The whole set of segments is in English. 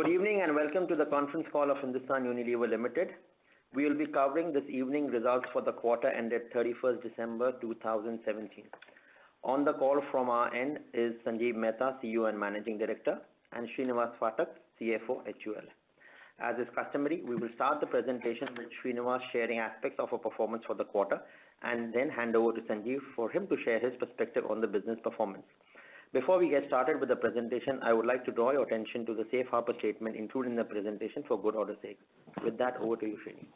Good evening and welcome to the conference call of Hindustan Unilever Ltd. We will be covering this evening results for the quarter ended 31st December 2017. On the call from our end is Sanjeev Mehta, CEO and Managing Director, and Srinivas Phatak, CFO, HUL. As is customary, we will start the presentation with Srinivas sharing aspects of our performance for the quarter and then hand over to Sanjeev for him to share his perspective on the business performance. Before we get started with the presentation, I would like to draw your attention to the safe harbor statement included in the presentation for good order's sake. With that, over to you, Srini.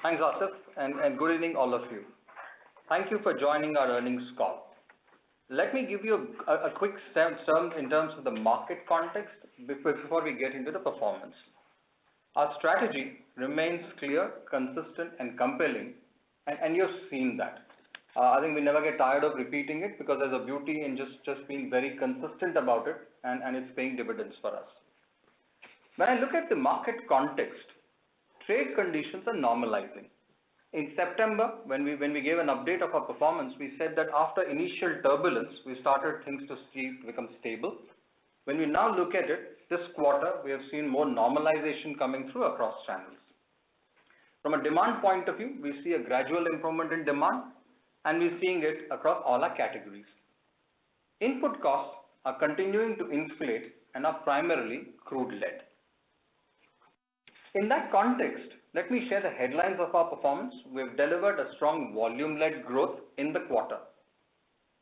Thanks, Asif, and good evening, all of you. Thank you for joining our earnings call. Let me give you a quick term in terms of the market context before we get into the performance. Our strategy remains clear, consistent, and compelling, and you've seen that. I think we never get tired of repeating it because there's a beauty in just being very consistent about it, and it's paying dividends for us. When I look at the market context, trade conditions are normalizing. In September, when we gave an update of our performance, we said that after initial turbulence, we started things to become stable. When we now look at it, this quarter, we have seen more normalization coming through across channels. From a demand point of view, we see a gradual improvement in demand, and we're seeing it across all our categories. Input costs are continuing to inflate and are primarily crude-led. In that context, let me share the headlines of our performance. We've delivered a strong volume-led growth in the quarter.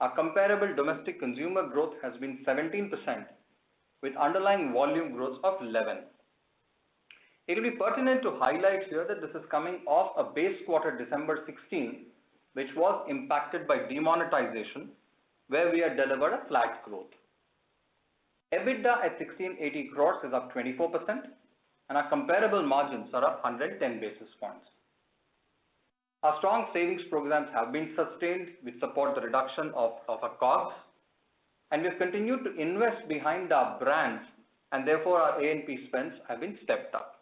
Our comparable domestic consumer growth has been 17%, with underlying volume growth of 11%. It will be pertinent to highlight here that this is coming off a base quarter December 16, which was impacted by demonetization, where we had delivered a flat growth. EBITDA at 1680 crores is up 24%, and our comparable margins are up 110 basis points. Our strong savings programs have been sustained, which support the reduction of our costs, and we've continued to invest behind our brands, and therefore our A&P spends have been stepped up.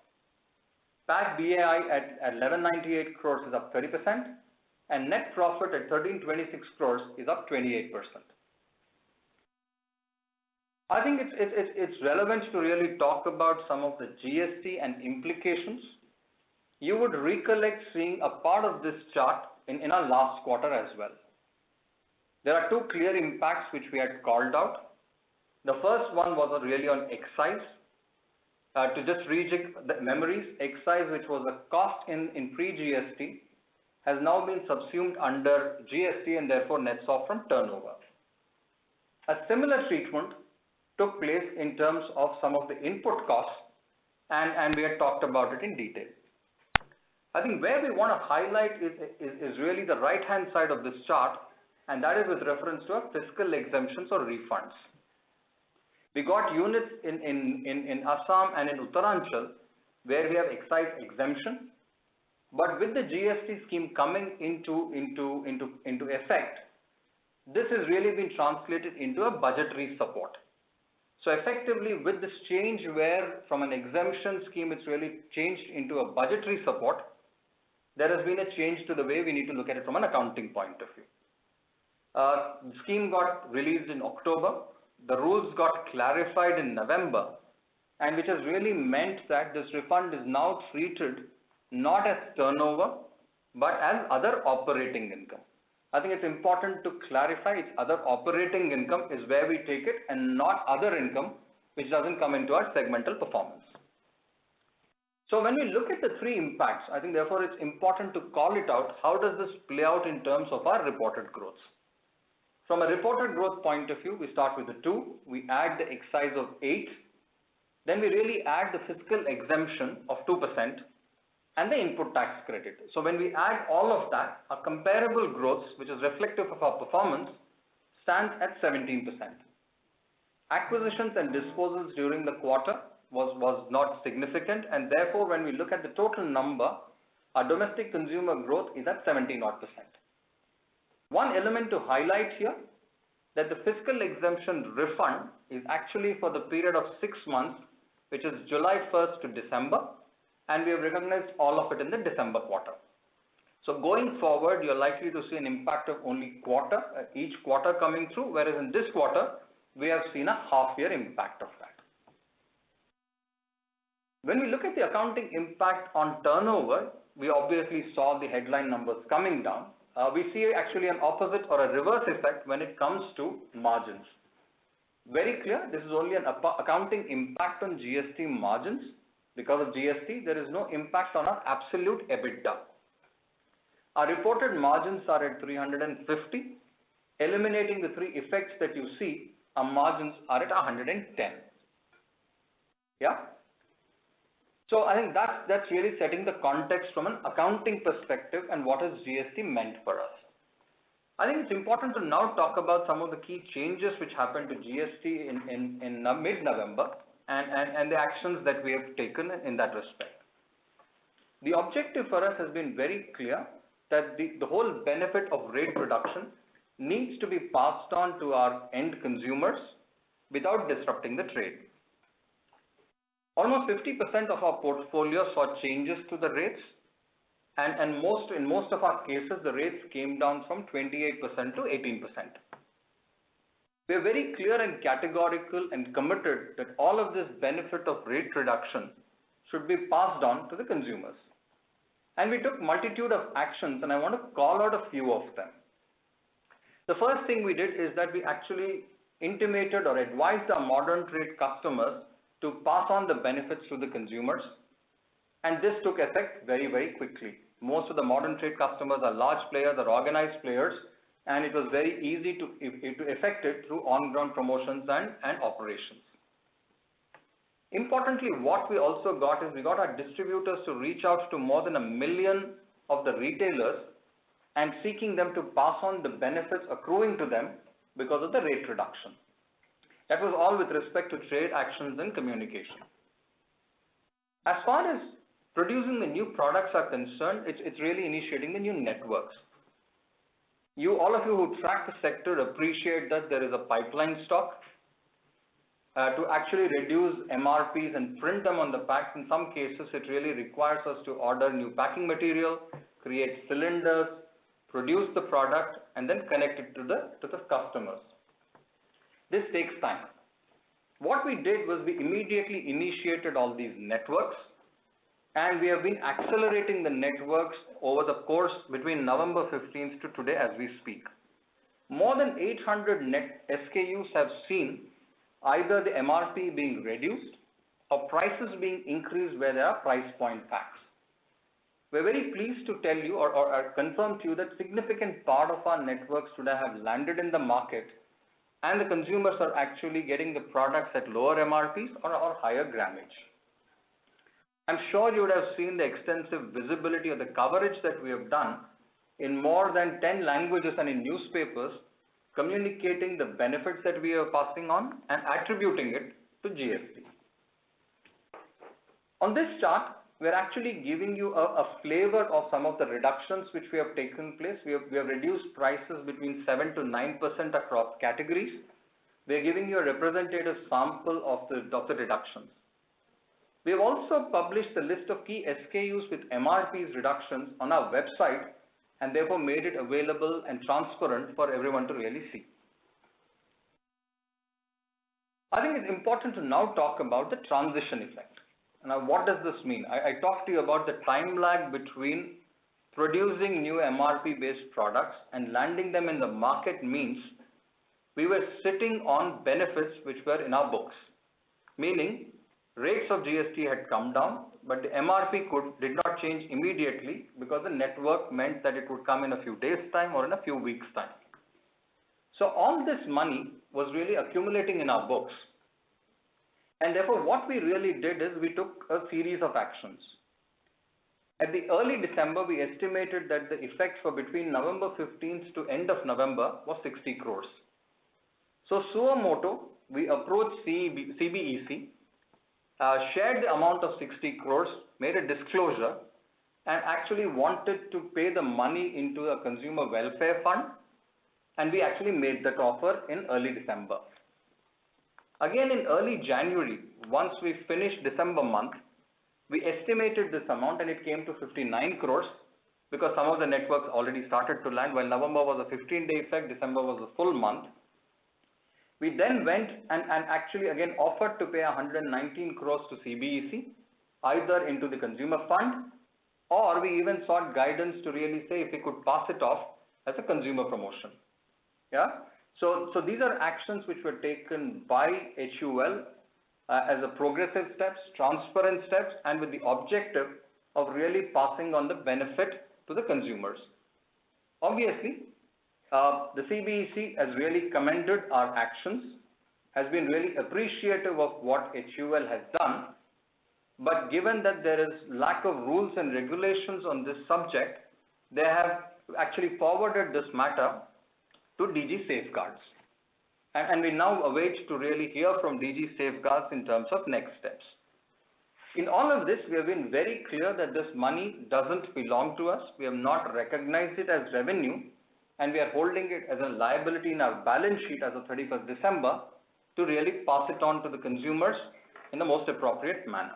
PAT BAI at 1198 crores is up 30%, and net profit at 1326 crores is up 28%. I think it's relevant to really talk about some of the GST and implications. You would recollect seeing a part of this chart in our last quarter as well. There are two clear impacts which we had called out. The first one was really on excise. To just rejig the memories, excise, which was a cost in pre-GST, has now been subsumed under GST and therefore nets off from turnover. A similar treatment took place in terms of some of the input costs, and we had talked about it in detail. I think where we want to highlight is really the right-hand side of this chart, and that is with reference to our fiscal exemptions or refunds. We got units in Assam and in Uttaranchal where we have excise exemption. But with the GST scheme coming into effect, this has really been translated into a budgetary support. So effectively, with this change where from an exemption scheme it's really changed into a budgetary support, there has been a change to the way we need to look at it from an accounting point of view. The scheme got released in October. The rules got clarified in November, and which has really meant that this refund is now treated not as turnover, but as other operating income. I think it's important to clarify it's other operating income is where we take it and not other income, which doesn't come into our segmental performance. So when we look at the three impacts, I think therefore it's important to call it out. How does this play out in terms of our reported growth? From a reported growth point of view, we start with the 2, we add the excise of 8, then we really add the fiscal exemption of 2%, and the input tax credit. So when we add all of that, our comparable growth, which is reflective of our performance, stands at 17%. Acquisitions and disposals during the quarter was not significant, and therefore when we look at the total number, our domestic consumer growth is at 17%. One element to highlight here, that the fiscal exemption refund is actually for the period of 6 months, which is July 1st to December, and we have recognized all of it in the December quarter. So going forward, you're likely to see an impact of only each quarter coming through, whereas in this quarter, we have seen a half-year impact of that. When we look at the accounting impact on turnover, we obviously saw the headline numbers coming down. We see actually an opposite or a reverse effect when it comes to margins. Very clear, this is only an accounting impact on GST margins. Because of GST, there is no impact on our absolute EBITDA. Our reported margins are at 350. Eliminating the three effects that you see, our margins are at 110. Yeah? So I think that's really setting the context from an accounting perspective and what has GST meant for us. I think it's important to now talk about some of the key changes which happened to GST in mid-November and the actions that we have taken in that respect. The objective for us has been very clear that the whole benefit of rate reduction needs to be passed on to our end consumers without disrupting the trade. Almost 50% of our portfolio saw changes to the rates, and in most of our cases, the rates came down from 28% to 18%. We are very clear and categorical and committed that all of this benefit of rate reduction should be passed on to the consumers. And we took multitude of actions, and I want to call out a few of them. The first thing we did is that we actually intimated or advised our modern trade customers to pass on the benefits to the consumers, and this took effect very, very quickly. Most of the modern trade customers are large players, are organized players, and it was very easy to effect it through on-ground promotions and operations. Importantly, what we also got is we got our distributors to reach out to more than 1 million of the retailers and seeking them to pass on the benefits accruing to them because of the rate reduction. That was all with respect to trade actions and communication. As far as producing the new products are concerned, it's really initiating the new networks. All of you who track the sector appreciate that there is a pipeline stock. To actually reduce MRPs and print them on the packs, in some cases it really requires us to order new packing material, create cylinders, produce the product, and then connect it to the customers. This takes time. What we did was we immediately initiated all these networks, and we have been accelerating the networks over the course between November 15th to today as we speak. More than 800 net SKUs have seen either the MRP being reduced or prices being increased where there are price point packs. We're very pleased to tell you or confirm to you that significant part of our networks today have landed in the market, and the consumers are actually getting the products at lower MRPs or higher grammage. I'm sure you would have seen the extensive visibility of the coverage that we have done in more than 10 languages and in newspapers, communicating the benefits that we are passing on and attributing it to GST. On this chart, we are actually giving you a flavor of some of the reductions which we have taken place. We have reduced prices between 7 to 9% across categories. We are giving you a representative sample of the reductions. We have also published a list of key SKUs with MRPs reductions on our website, and therefore made it available and transparent for everyone to really see. I think it's important to now talk about the transition effect. Now, what does this mean? I talked to you about the time lag between producing new MRP based products and landing them in the market means we were sitting on benefits which were in our books, meaning rates of GST had come down, but the MRP did not change immediately because the network meant that it would come in a few days' time or in a few weeks' time. So all this money was really accumulating in our books. And therefore, what we really did is we took a series of actions. At the early December, we estimated that the effect for between November 15th to end of November was 60 crores. So suo moto, we approached CBEC, shared the amount of 60 crores, made a disclosure, and actually wanted to pay the money into a consumer welfare fund, and we actually made that offer in early December. Again, in early January, once we finished December month, we estimated this amount and it came to 59 crores because some of the networks already started to land. While November was a 15-day effect, December was a full month. We then went and actually again offered to pay 119 crores to CBEC, either into the consumer fund, or we even sought guidance to really say if we could pass it off as a consumer promotion. Yeah. So these are actions which were taken by HUL as a progressive steps, transparent steps, and with the objective of really passing on the benefit to the consumers. Obviously, the CBEC has really commended our actions, has been really appreciative of what HUL has done, but given that there is lack of rules and regulations on this subject, they have actually forwarded this matter to DG Safeguards. And we now await to really hear from DG Safeguards in terms of next steps. In all of this, we have been very clear that this money doesn't belong to us. We have not recognized it as revenue, and we are holding it as a liability in our balance sheet as of 31st December to really pass it on to the consumers in the most appropriate manner.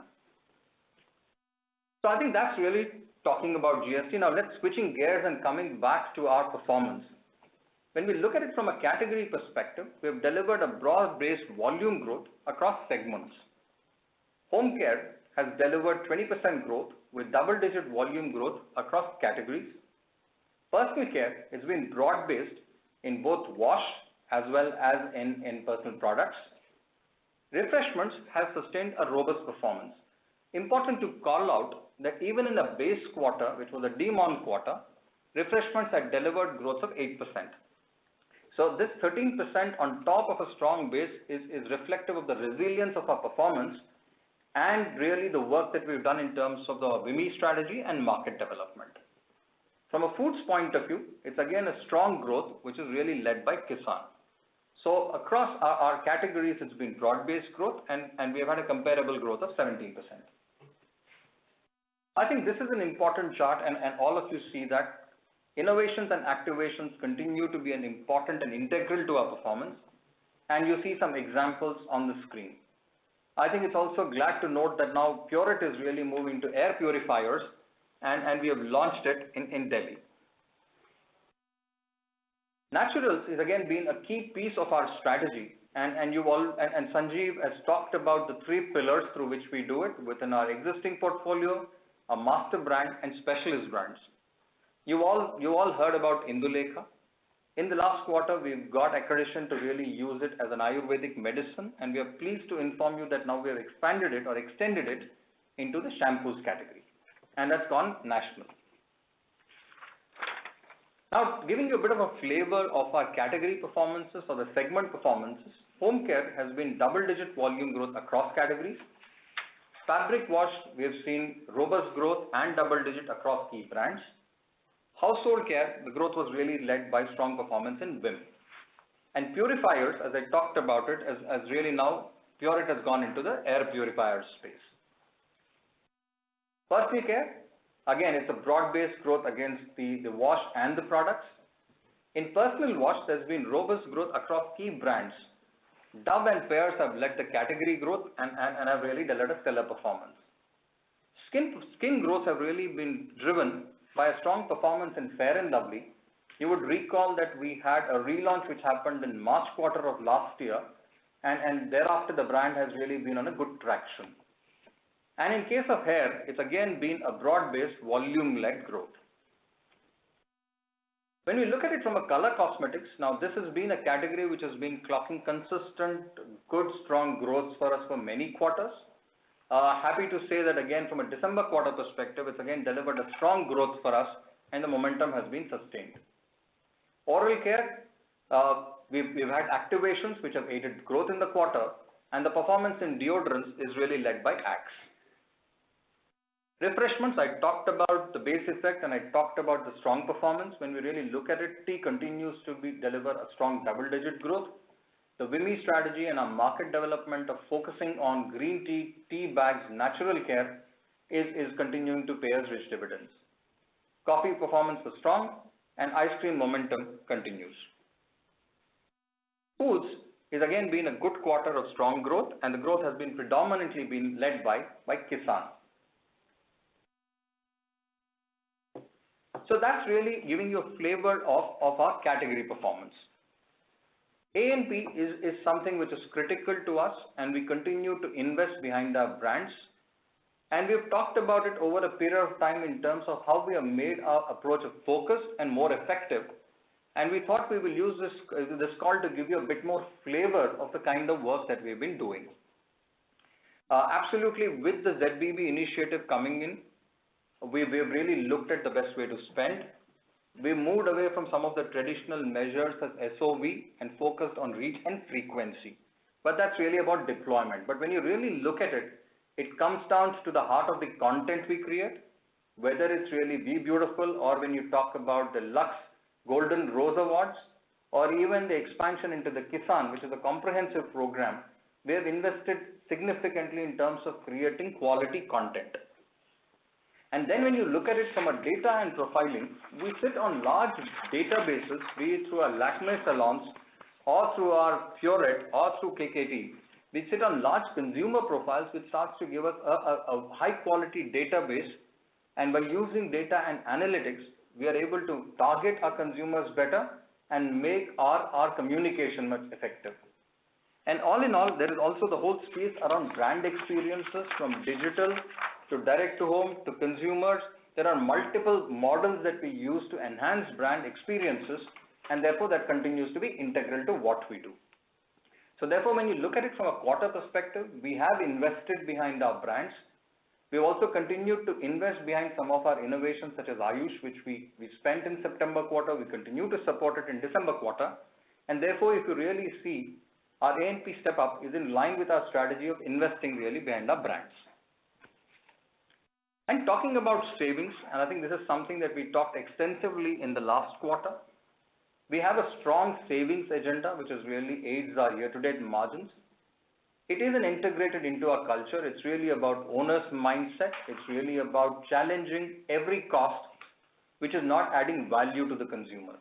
So I think that's really talking about GST. Now let's switching gears and coming back to our performance. When we look at it from a category perspective, we have delivered a broad-based volume growth across segments. Home care has delivered 20% growth with double-digit volume growth across categories. Personal care has been broad-based in both wash as well as in personal products. Refreshments have sustained a robust performance. Important to call out that even in the base quarter, which was a demon quarter, refreshments had delivered growth of 8%. So this 13% on top of a strong base is reflective of the resilience of our performance and really the work that we've done in terms of the WIMI strategy and market development. From a foods point of view, it's again a strong growth which is really led by Kisan. So across our categories, it's been broad-based growth and we have had a comparable growth of 17%. I think this is an important chart and all of you see that innovations and activations continue to be an important and integral to our performance, and you see some examples on the screen. I think it's also glad to note that now Pureit is really moving to air purifiers and we have launched it in Delhi. Naturals is again been a key piece of our strategy and Sanjeev has talked about the three pillars through which we do it within our existing portfolio, a master brand and specialist brands. You all heard about Indulekha. In the last quarter, we've got accreditation to really use it as an Ayurvedic medicine, and we are pleased to inform you that now we have expanded it or extended it into the shampoos category, and that's gone national. Now, giving you a bit of a flavor of our category performances or the segment performances, home care has been double-digit volume growth across categories. Fabric wash, we have seen robust growth and double-digit across key brands. Household care, the growth was really led by strong performance in Vim. And purifiers, as I talked about it, as really now, Pureit has gone into the air purifier space. Personal care, again, it's a broad-based growth against the wash and the products. In personal wash, there's been robust growth across key brands. Dove and Pears have led the category growth and have really delivered a stellar performance. Skin growth have really been driven by a strong performance in Fair and Lovely. You would recall that we had a relaunch which happened in March quarter of last year, and thereafter the brand has really been on a good traction. And in case of hair, it's again been a broad-based volume-led growth. When we look at it from a color cosmetics, now this has been a category which has been clocking consistent, good, strong growth for us for many quarters. Happy to say that again from a December quarter perspective, it's again delivered a strong growth for us and the momentum has been sustained. Oral care, we've had activations which have aided growth in the quarter, and the performance in deodorants is really led by Axe. Refreshments, I talked about the base effect and I talked about the strong performance. When we really look at it, tea continues to deliver a strong double-digit growth. The WIMI strategy and our market development of focusing on green tea, tea bags, natural care is continuing to pay us rich dividends. Coffee performance was strong and ice cream momentum continues. Foods is again been a good quarter of strong growth, and the growth has been predominantly been led by Kisan. So that's really giving you a flavor of our category performance. A&P is something which is critical to us, and we continue to invest behind our brands. And we've talked about it over a period of time in terms of how we have made our approach focused and more effective. And we thought we will use this call to give you a bit more flavor of the kind of work that we've been doing. Absolutely, with the ZBB initiative coming in, we've really looked at the best way to spend. We moved away from some of the traditional measures as SOV and focused on reach and frequency. But that's really about deployment. But when you really look at it, it comes down to the heart of the content we create, whether it's really Be Beautiful, or when you talk about the Lux Golden Rose Awards, or even the expansion into the Kisan, which is a comprehensive program. We have invested significantly in terms of creating quality content. And then when you look at it from a data and profiling, we sit on large databases, be it through our Lakme salons, or through our Pureit, or through KKT. We sit on large consumer profiles, which starts to give us a high quality database. And by using data and analytics, we are able to target our consumers better and make our communication much effective. And all in all, there is also the whole space around brand experiences, from digital to direct to home to consumers. There are multiple models that we use to enhance brand experiences, and therefore that continues to be integral to what we do. So therefore, when you look at it from a quarter perspective, we have invested behind our brands. We've also continued to invest behind some of our innovations such as Ayush, which we spent in September quarter. We continue to support it in December quarter. And therefore, if you really see, our A&P step up is in line with our strategy of investing really behind our brands. And talking about savings, and I think this is something that we talked extensively in the last quarter, we have a strong savings agenda which is really aids our year-to-date margins. It isn't integrated into our culture. It's really about owner's mindset. It's really about challenging every cost which is not adding value to the consumer.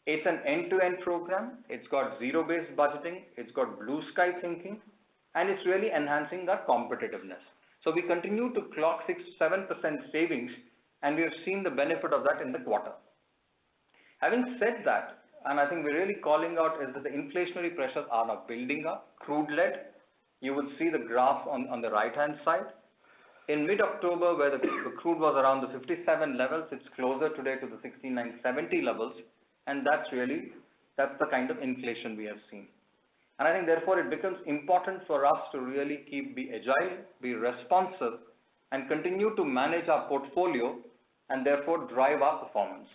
It's an end-to-end program. It's got zero-based budgeting. It's got blue sky thinking, and it's really enhancing our competitiveness. So we continue to clock 6-7% savings, and we have seen the benefit of that in the quarter. Having said that, and I think we're really calling out, is that the inflationary pressures are now building up, crude-led. You would see the graph on the right-hand side. In mid-October, where the crude was around the 57 levels, it's closer today to the 69.70 levels, and that's the kind of inflation we have seen. And I think therefore it becomes important for us to really be agile, be responsive, and continue to manage our portfolio and therefore drive our performance.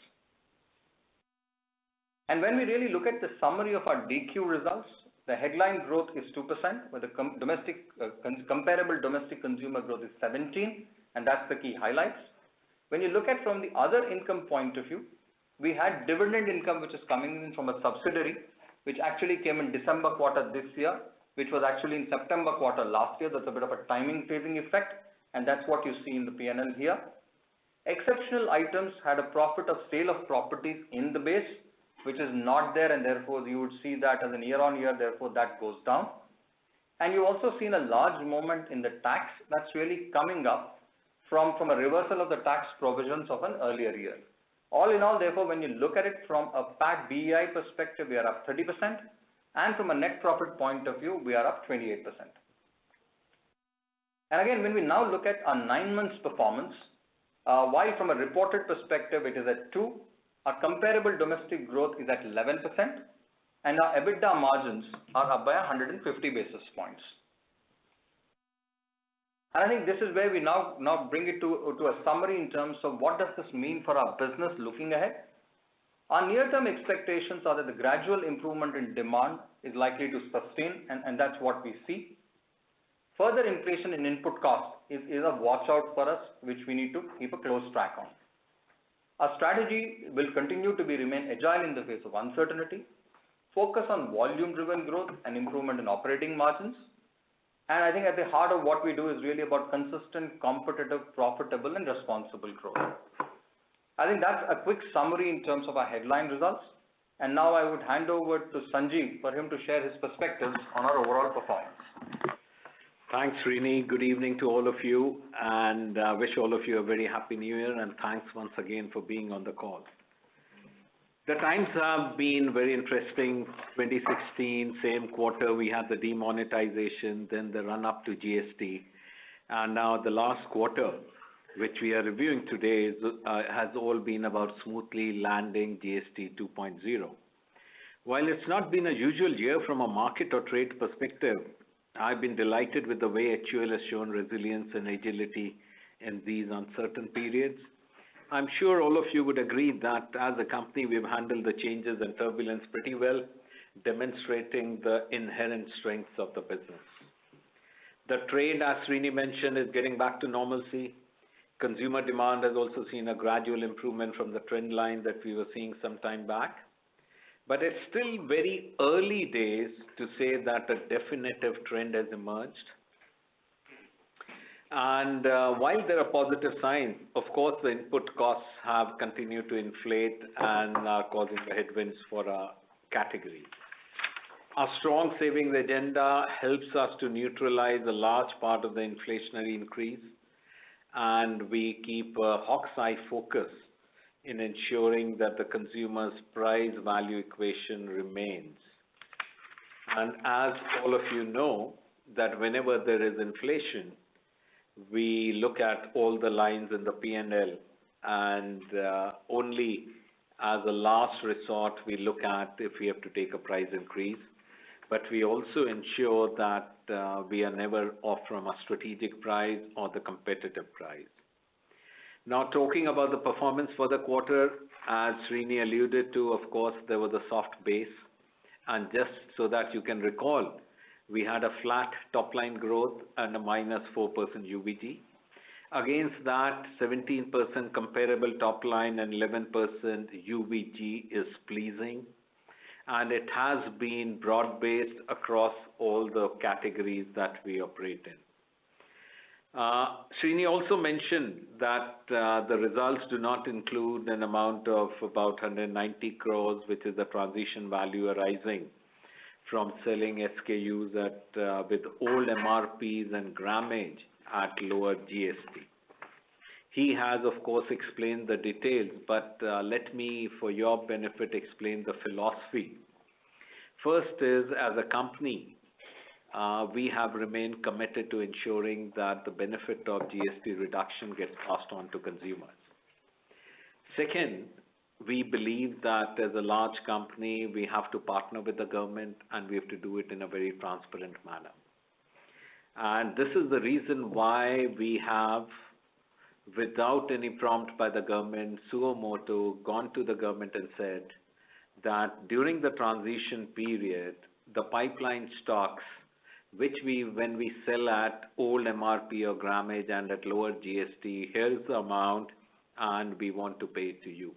And when we really look at the summary of our DQ results, the headline growth is 2%, where the comparable domestic consumer growth is 17%, and that's the key highlights. When you look at from the other income point of view, we had dividend income which is coming in from a subsidiary, which actually came in December quarter this year, which was actually in September quarter last year. That's a bit of a timing phasing effect, and that's what you see in the P&L here. Exceptional items had a profit of sale of properties in the base, which is not there, and therefore you would see that as an year-on-year, therefore that goes down. And you've also seen a large movement in the tax that's really coming up from a reversal of the tax provisions of an earlier year. All in all, therefore, when you look at it from a PAT BEI perspective, we are up 30%, and from a net profit point of view, we are up 28%. And again, when we now look at our 9 months performance, while from a reported perspective it is at 2%, our comparable domestic growth is at 11%, and our EBITDA margins are up by 150 basis points. And I think this is where we now bring it to a summary in terms of what does this mean for our business looking ahead. Our near-term expectations are that the gradual improvement in demand is likely to sustain, and that's what we see. Further inflation in input costs is a watch out for us, which we need to keep a close track on. Our strategy will continue to remain agile in the face of uncertainty, focus on volume-driven growth and improvement in operating margins. And I think at the heart of what we do is really about consistent, competitive, profitable, and responsible growth. I think that's a quick summary in terms of our headline results. And now I would hand over to Sanjeev for him to share his perspectives on our overall performance. Thanks, Srini. Good evening to all of you, and wish all of you a very happy new year, and thanks once again for being on the call. The times have been very interesting. 2016, same quarter, we had the demonetization, then the run-up to GST. And now the last quarter, which we are reviewing today, has all been about smoothly landing GST 2.0. While it's not been a usual year from a market or trade perspective, I've been delighted with the way HUL has shown resilience and agility in these uncertain periods. I'm sure all of you would agree that as a company, we've handled the changes and turbulence pretty well, demonstrating the inherent strengths of the business. The trade, as Srini mentioned, is getting back to normalcy. Consumer demand has also seen a gradual improvement from the trend line that we were seeing some time back. But it's still very early days to say that a definitive trend has emerged. And while there are positive signs, of course, the input costs have continued to inflate and are causing the headwinds for our category. Our strong savings agenda helps us to neutralize a large part of the inflationary increase, and we keep a hawk's eye focus in ensuring that the consumer's price-value equation remains. And as all of you know, that whenever there is inflation, we look at all the lines in the P&L, and only as a last resort we look at if we have to take a price increase. But we also ensure that we are never off from a strategic price or the competitive price. Now, talking about the performance for the quarter, as Srini alluded to, of course, there was a soft base. And just so that you can recall, we had a flat top-line growth and a minus 4% UVG. Against that, 17% comparable top-line and 11% UVG is pleasing. And it has been broad-based across all the categories that we operate in. Srini also mentioned that the results do not include an amount of about 190 crores, which is the transition value arising from selling SKUs with old MRPs and grammage at lower GST. He has, of course, explained the details, but let me, for your benefit, explain the philosophy. First is, as a company, we have remained committed to ensuring that the benefit of GST reduction gets passed on to consumers. Second, we believe that as a large company, we have to partner with the government and we have to do it in a very transparent manner. And this is the reason why we have, without any prompt by the government, suo motu, gone to the government and said that during the transition period, the pipeline stocks, which when we sell at old MRP or grammage and at lower GST, here's the amount and we want to pay it to you.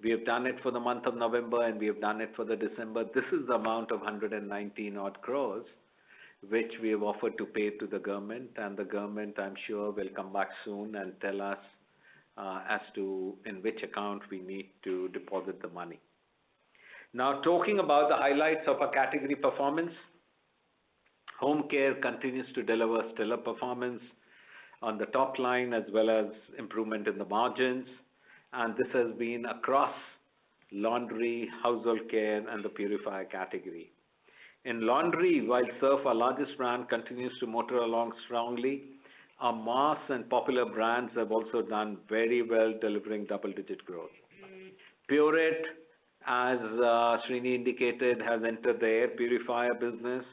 We have done it for the month of November and we have done it for the December. This is the amount of 119 odd crores, which we have offered to pay to the government, and the government, I'm sure, will come back soon and tell us as to in which account we need to deposit the money. Now, talking about the highlights of our category performance, home care continues to deliver stellar performance on the top line as well as improvement in the margins, and this has been across laundry, household care, and the purifier category. In laundry, while Surf, our largest brand, continues to motor along strongly, our mass and popular brands have also done very well, delivering double-digit growth. Pureit, as Srini indicated, has entered the air purifier business,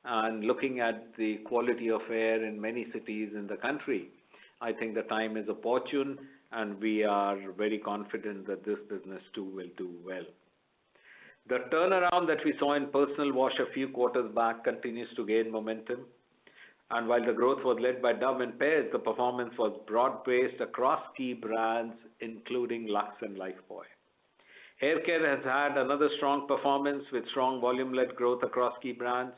and looking at the quality of air in many cities in the country, I think the time is opportune, and we are very confident that this business too will do well. The turnaround that we saw in personal wash a few quarters back continues to gain momentum. And while the growth was led by Dove and Pears, the performance was broad-based across key brands, including Lux and Lifebuoy. Hair care has had another strong performance with strong volume-led growth across key brands.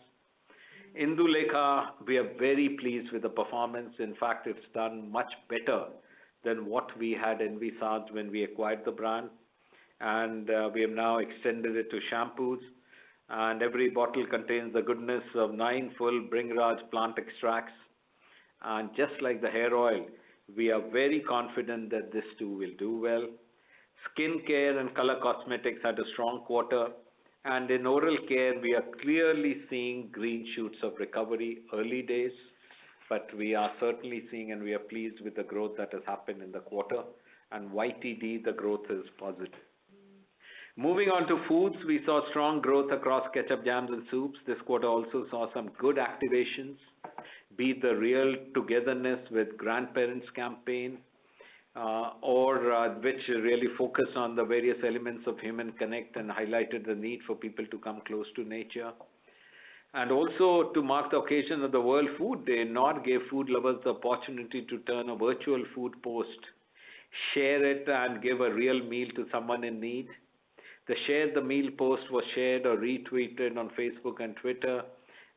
Indulekha, we are very pleased with the performance. In fact, it's done much better than what we had envisaged when we acquired the brand. And we have now extended it to shampoos, and every bottle contains the goodness of 9 full Bringraj plant extracts. And just like the hair oil, we are very confident that this too will do well. Skin care and color cosmetics had a strong quarter, and in oral care, we are clearly seeing green shoots of recovery, early days, but we are certainly seeing and we are pleased with the growth that has happened in the quarter, and YTD, the growth is positive. Moving on to foods, we saw strong growth across ketchup, jams, and soups. This quarter also saw some good activations, be it the Real Togetherness with Grandparents campaign, which really focused on the various elements of human connect and highlighted the need for people to come close to nature. And also, to mark the occasion of the World Food Day, NOD gave food lovers the opportunity to turn a virtual food post, share it, and give a real meal to someone in need. The Share the Meal post was shared or retweeted on Facebook and Twitter,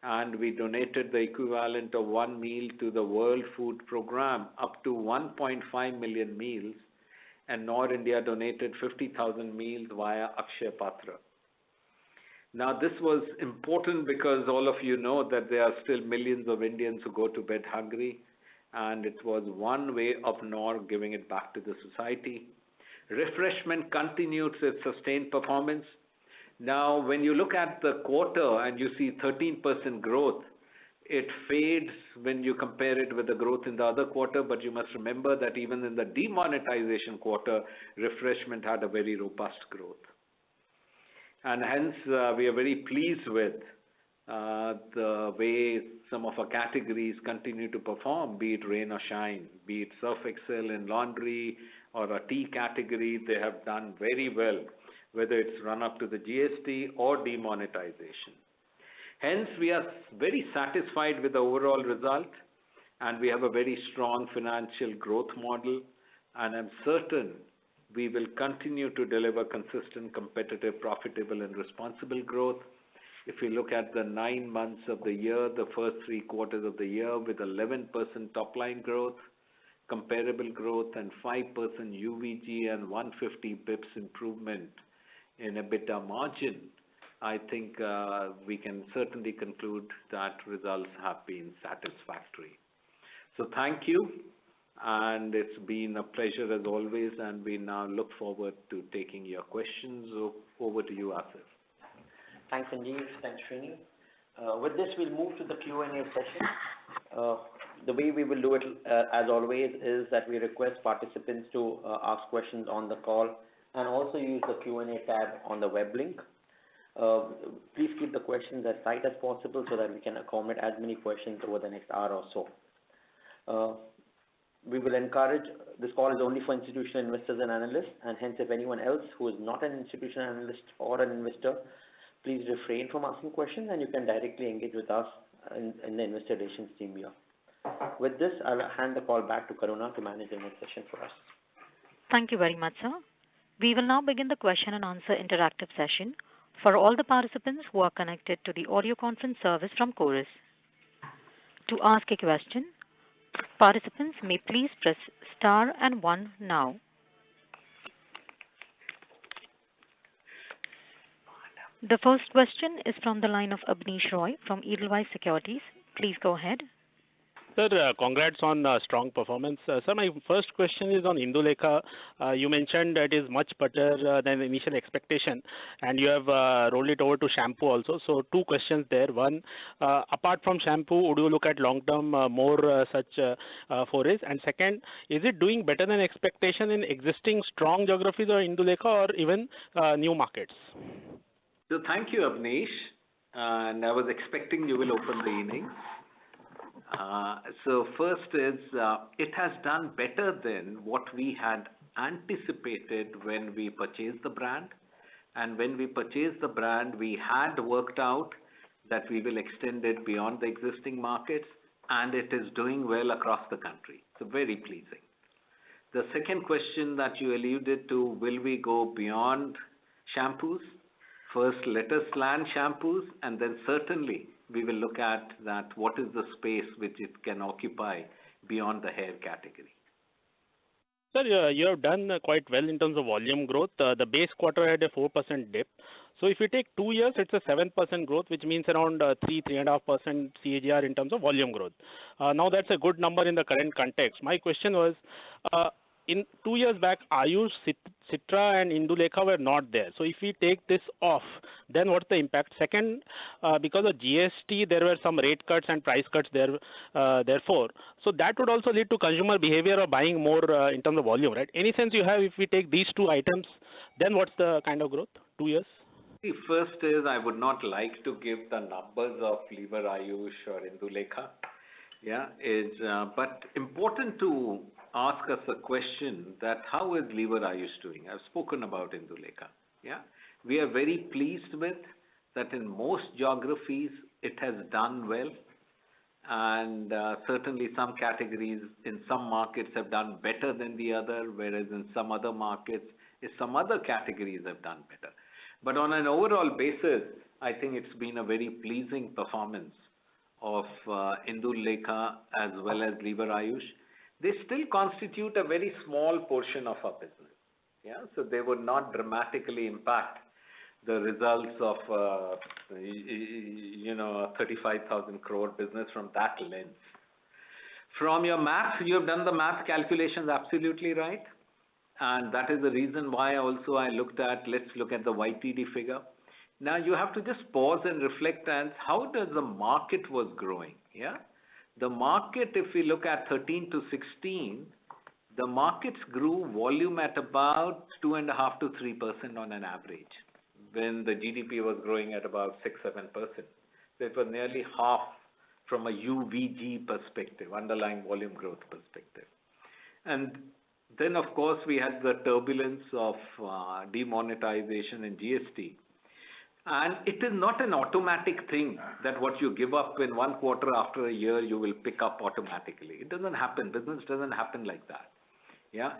and we donated the equivalent of one meal to the World Food Program, up to 1.5 million meals, and NOD India donated 50,000 meals via Akshay Patra. Now, this was important because all of you know that there are still millions of Indians who go to bed hungry, and it was one way of NOD giving it back to the society. Refreshment continued its sustained performance. Now, when you look at the quarter and you see 13% growth, it fades when you compare it with the growth in the other quarter, but you must remember that even in the demonetization quarter, refreshment had a very robust growth. And hence, we are very pleased with the way some of our categories continue to perform, be it rain or shine, be it Surf Excel in laundry or a tea category. They have done very well, whether it's run up to the GST or demonetization. Hence, we are very satisfied with the overall result, and we have a very strong financial growth model, and I'm certain we will continue to deliver consistent, competitive, profitable, and responsible growth. If you look at the 9 months of the year, the first 3 quarters of the year with 11% top line growth, comparable growth, and 5% UVG and 150 bips improvement in EBITDA margin, I think we can certainly conclude that results have been satisfactory. So thank you, and it's been a pleasure as always, and we now look forward to taking your questions. Over to you, Asif. Thanks, Sanjeev. Thanks, Srini. With this, we'll move to the Q&A session. The way we will do it, as always, is that we request participants to ask questions on the call and also use the Q&A tab on the web link. Please keep the questions as tight as possible so that we can accommodate as many questions over the next hour or so. We will encourage, this call is only for institutional investors and analysts, and hence if anyone else who is not an institutional analyst or an investor, please refrain from asking questions and you can directly engage with us in the investor relations team here. With this, I'll hand the call back to Karuna to manage the next session for us. Thank you very much, sir. We will now begin the question and answer interactive session for all the participants who are connected to the audio conference service from Chorus. To ask a question, participants may please press star and 1 now. The first question is from the line of Abneesh Roy from Edelweiss Securities. Please go ahead. Sir, congrats on strong performance. Sir, my first question is on Indulekha. You mentioned that it is much better than the initial expectation, and you have rolled it over to shampoo also. So 2 questions there. One, apart from shampoo, would you look at long-term more such forays? And second, is it doing better than expectation in existing strong geographies or Indulekha or even new markets? So thank you, Abneesh. And I was expecting you will open the innings. So first is, it has done better than what we had anticipated when we purchased the brand. And when we purchased the brand, we had worked out that we will extend it beyond the existing markets, and it is doing well across the country. So very pleasing. The second question that you alluded to, will we go beyond shampoos? First, let us land shampoos, and then certainly we will look at that what is the space which it can occupy beyond the hair category. Sir, you have done quite well in terms of volume growth. The base quarter had a 4% dip. So if you take 2 years, it's a 7% growth, which means around 3.5% CAGR in terms of volume growth. Now that's a good number in the current context. My question was, in 2 years back, Ayush, Citra and Indulekha were not there. So if we take this off, then what's the impact? Second, because of GST, there were some rate cuts and price cuts there, therefore. So that would also lead to consumer behavior of buying more in terms of volume, right? Any sense you have if we take these two items, then what's the kind of growth? 2 years? The first is I would not like to give the numbers of Lever Ayush or Indulekha. Yeah, but important to ask us a question that how is Lever Ayush doing? I've spoken about Indulekha. Yeah, we are very pleased with that in most geographies it has done well, and certainly some categories in some markets have done better than the other, whereas in some other markets, some other categories have done better. But on an overall basis, I think it's been a very pleasing performance of Indulekha as well as Lever Ayush. They still constitute a very small portion of our business. Yeah, so they would not dramatically impact the results of a 35,000 crore business from that lens. From your math, you have done the math calculations absolutely right. And that is the reason why also I looked at, let's look at the YTD figure. Now you have to just pause and reflect and how does the market was growing? Yeah, the market, if we look at 13 to 16, the markets grew volume at about 2.5 to 3% on an average, when the GDP was growing at about 6-7%. So it was nearly half from a UVG perspective, underlying volume growth perspective. And then, of course, we had the turbulence of demonetization and GST. And it is not an automatic thing that what you give up in one quarter after a year, you will pick up automatically. It doesn't happen. Business doesn't happen like that. Yeah.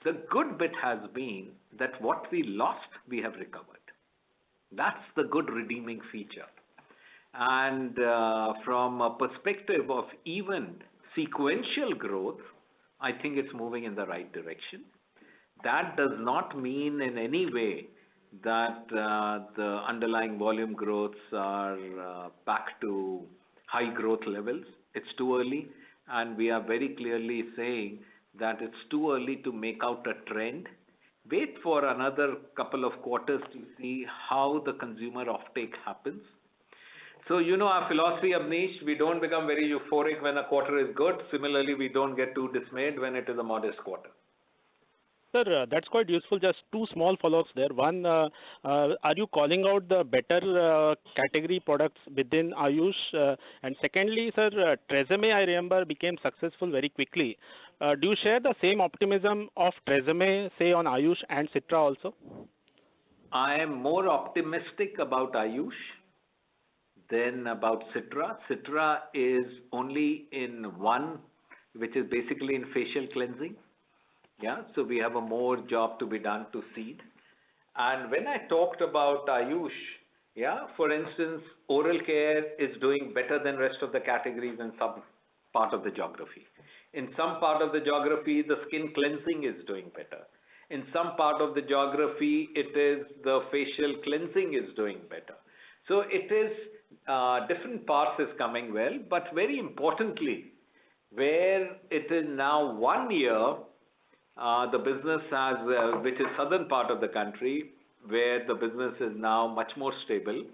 The good bit has been that what we lost, we have recovered. That's the good redeeming feature. And from a perspective of even sequential growth, I think it's moving in the right direction. That does not mean in any way that the underlying volume growths are back to high growth levels. It's too early, and we are very clearly saying that it's too early to make out a trend. Wait for another couple of quarters to see how the consumer offtake happens. So, our philosophy, Abneesh, we don't become very euphoric when a quarter is good. Similarly, we don't get too dismayed when it is a modest quarter. Sir, that's quite useful. Just two small follow-ups there. One, are you calling out the better category products within Ayush? And secondly, sir, Tresemme, I remember, became successful very quickly. Do you share the same optimism of Tresemme, say, on Ayush and Citra also? I am more optimistic about Ayush than about Citra. Citra is only in one, which is basically in facial cleansing. Yeah, so we have a more job to be done to seed. And when I talked about Ayush, yeah, for instance, oral care is doing better than rest of the categories in some part of the geography. In some part of the geography, the skin cleansing is doing better. In some part of the geography, it is the facial cleansing is doing better. So it is different parts is coming well, but very importantly, where it is now 1 year, the business has, which is southern part of the country, where the business is now much more stable,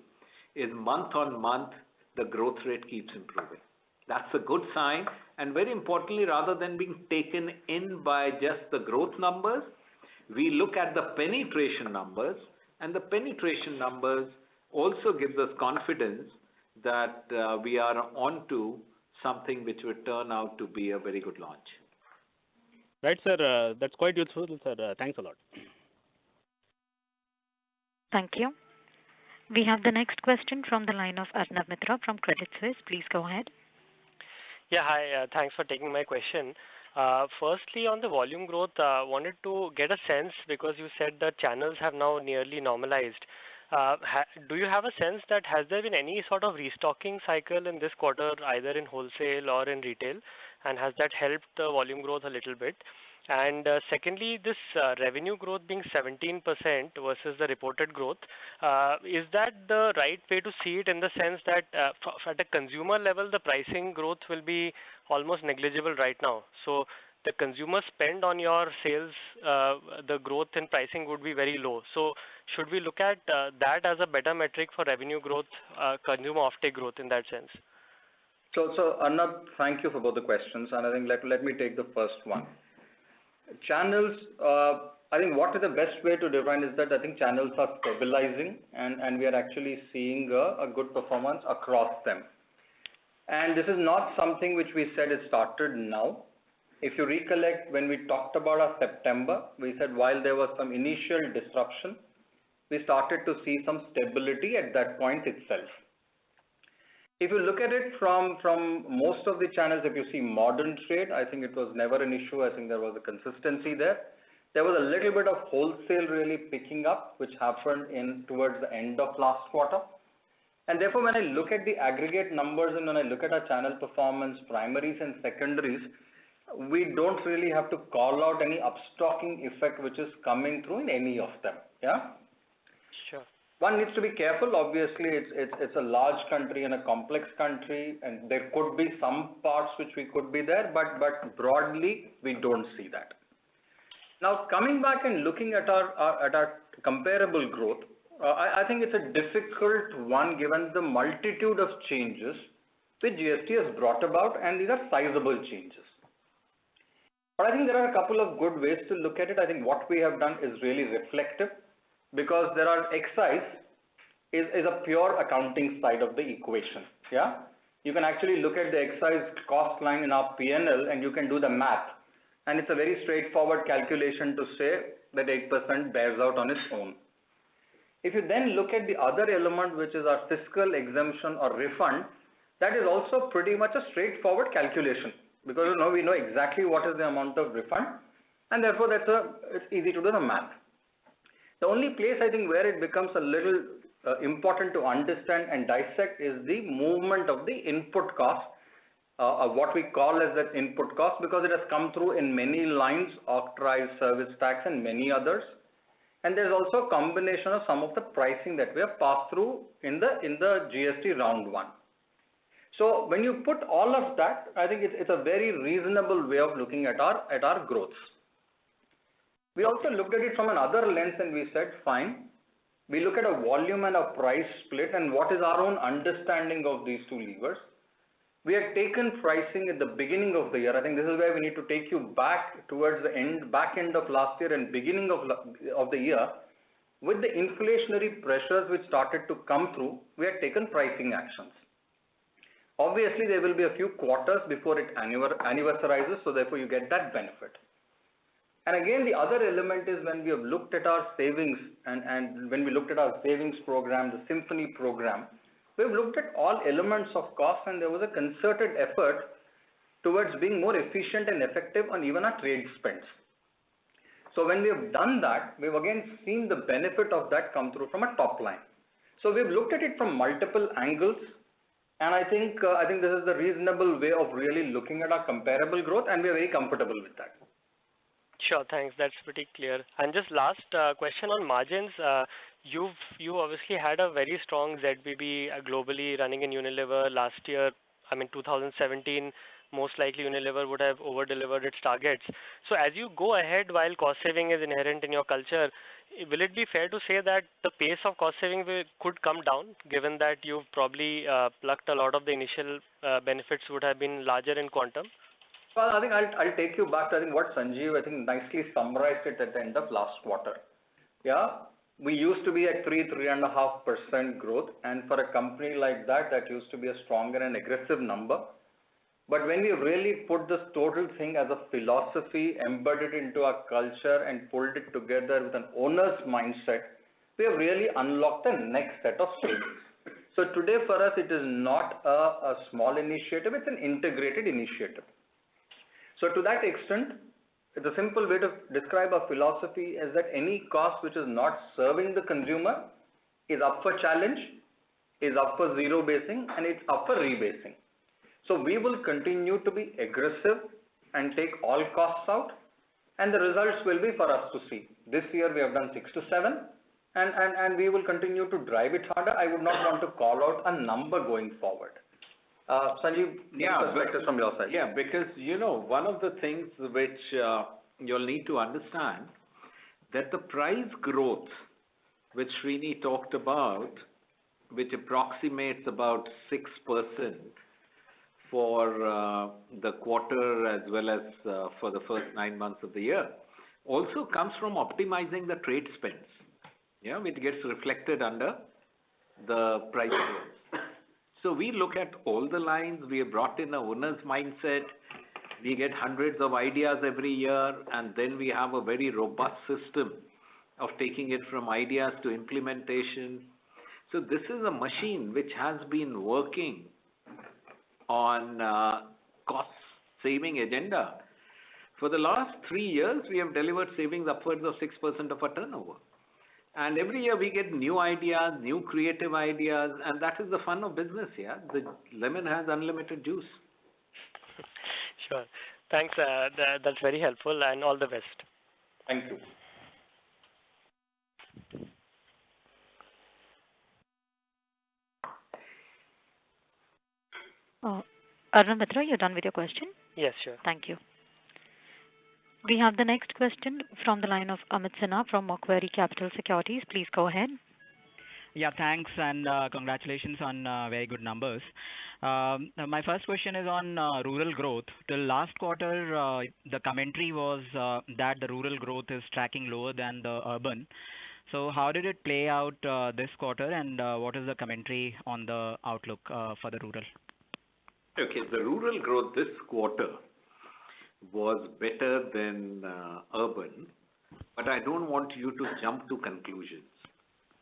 is month on month, the growth rate keeps improving. That's a good sign. And very importantly, rather than being taken in by just the growth numbers, we look at the penetration numbers, and the penetration numbers also gives us confidence that we are onto something which would turn out to be a very good launch. Right, sir. That's quite useful, sir. Thanks a lot. Thank you. We have the next question from the line of Arnab Mitra from Credit Suisse. Please go ahead. Yeah, hi. Thanks for taking my question. Firstly, on the volume growth, wanted to get a sense because you said the channels have now nearly normalized. Do you have a sense that has there been any sort of restocking cycle in this quarter, either in wholesale or in retail, and has that helped the volume growth a little bit? And secondly, this revenue growth being 17% versus the reported growth, is that the right way to see it in the sense that at a consumer level, the pricing growth will be almost negligible right now? So the consumer spend on your sales, the growth in pricing would be very low. So should we look at that as a better metric for revenue growth, consumer offtake growth in that sense? So Arnab, thank you for both the questions, and I think let me take the first one. Channels, I think what is the best way to define is that I think channels are stabilizing, and we are actually seeing a good performance across them. And this is not something which we said it started now. If you recollect, when we talked about our September, we said while there was some initial disruption, we started to see some stability at that point itself. If you look at it from most of the channels, if you see modern trade, I think it was never an issue. I think there was a consistency there. There was a little bit of wholesale really picking up, which happened towards the end of last quarter. And therefore, when I look at the aggregate numbers and when I look at our channel performance, primaries and secondaries, we don't really have to call out any upstocking effect which is coming through in any of them. Yeah. Sure. One needs to be careful. Obviously, it's a large country and a complex country, and there could be some parts which we could be there, but broadly we don't see that. Now, coming back and looking at our comparable growth, I think it's a difficult one given the multitude of changes which GST has brought about, and these are sizable changes. But I think there are a couple of good ways to look at it. I think what we have done is really reflective, because there are excise is a pure accounting side of the equation. Yeah, you can actually look at the excise cost line in our P&L and you can do the math, and it's a very straightforward calculation to say that 8% bears out on its own. If you then look at the other element, which is our fiscal exemption or refund, that is also pretty much a straightforward calculation, because we know exactly what is the amount of refund, and therefore it's easy to do the math. The only place I think where it becomes a little important to understand and dissect is the movement of the input cost, what we call as that input cost, because it has come through in many lines, authorized service tax and many others. And there's also a combination of some of the pricing that we have passed through in the GST round 1. So when you put all of that, I think it's a very reasonable way of looking at our growths. We also looked at it from another lens and we said, fine, we look at a volume and a price split and what is our own understanding of these two levers. We had taken pricing at the beginning of the year. I think this is where we need to take you back towards the back end of last year and beginning of the year. With the inflationary pressures which started to come through, we had taken pricing actions. Obviously, there will be a few quarters before it anniversarizes, so therefore you get that benefit. And again, the other element is when we have looked at our savings and when we looked at our savings program, the Symphony program, we've looked at all elements of cost, and there was a concerted effort towards being more efficient and effective on even our trade spends. So when we have done that, we've again seen the benefit of that come through from a top line. So we've looked at it from multiple angles, and I think this is the reasonable way of really looking at our comparable growth, and we're very comfortable with that. Sure, thanks. That's pretty clear. And just last question on margins. You obviously had a very strong ZBB globally running in Unilever last year. I mean, 2017, most likely Unilever would have over-delivered its targets. So as you go ahead, while cost saving is inherent in your culture, will it be fair to say that the pace of cost saving could come down, given that you've probably plucked a lot of the initial benefits would have been larger in quantum? Well, I think I'll take you back to what Sanjeev nicely summarized it at the end of last quarter. Yeah, we used to be at 3.5% growth, and for a company like that used to be a stronger and aggressive number. But when we really put this total thing as a philosophy, embedded into our culture and pulled it together with an owner's mindset, we have really unlocked the next set of savings. So today for us, it is not a small initiative, it's an integrated initiative. So to that extent, the simple way to describe our philosophy is that any cost which is not serving the consumer is up for challenge, is up for zero basing, and it's up for rebasing. So we will continue to be aggressive and take all costs out, and the results will be for us to see. This year we have done 6 to 7, and we will continue to drive it harder. I would not want to call out a number going forward. Sanjeev, perspective from your side. Yeah, because one of the things which you'll need to understand that the price growth which Srini talked about, which approximates about 6% for the quarter as well as for the first 9 months of the year, also comes from optimizing the trade spends, which gets reflected under the price growth. So we look at all the lines, we have brought in a owner's mindset, we get hundreds of ideas every year, and then we have a very robust system of taking it from ideas to implementation. So this is a machine which has been working on cost saving agenda. For the last 3 years, we have delivered savings upwards of 6% of our turnover. And every year we get new ideas, new creative ideas, and that is the fun of business, The lemon has unlimited juice. Sure. Thanks. That's very helpful, and all the best. Thank you. Arnav Mitra, you're done with your question? Yes, sure. Thank you. We have the next question from the line of Amit Sinha from Macquarie Capital Securities. Please go ahead. Yeah, thanks, and congratulations on very good numbers. My first question is on rural growth. Till last quarter, the commentary was that the rural growth is tracking lower than the urban. So how did it play out this quarter, and what is the commentary on the outlook for the rural? Okay, the rural growth this quarter was better than urban, but I don't want you to jump to conclusions,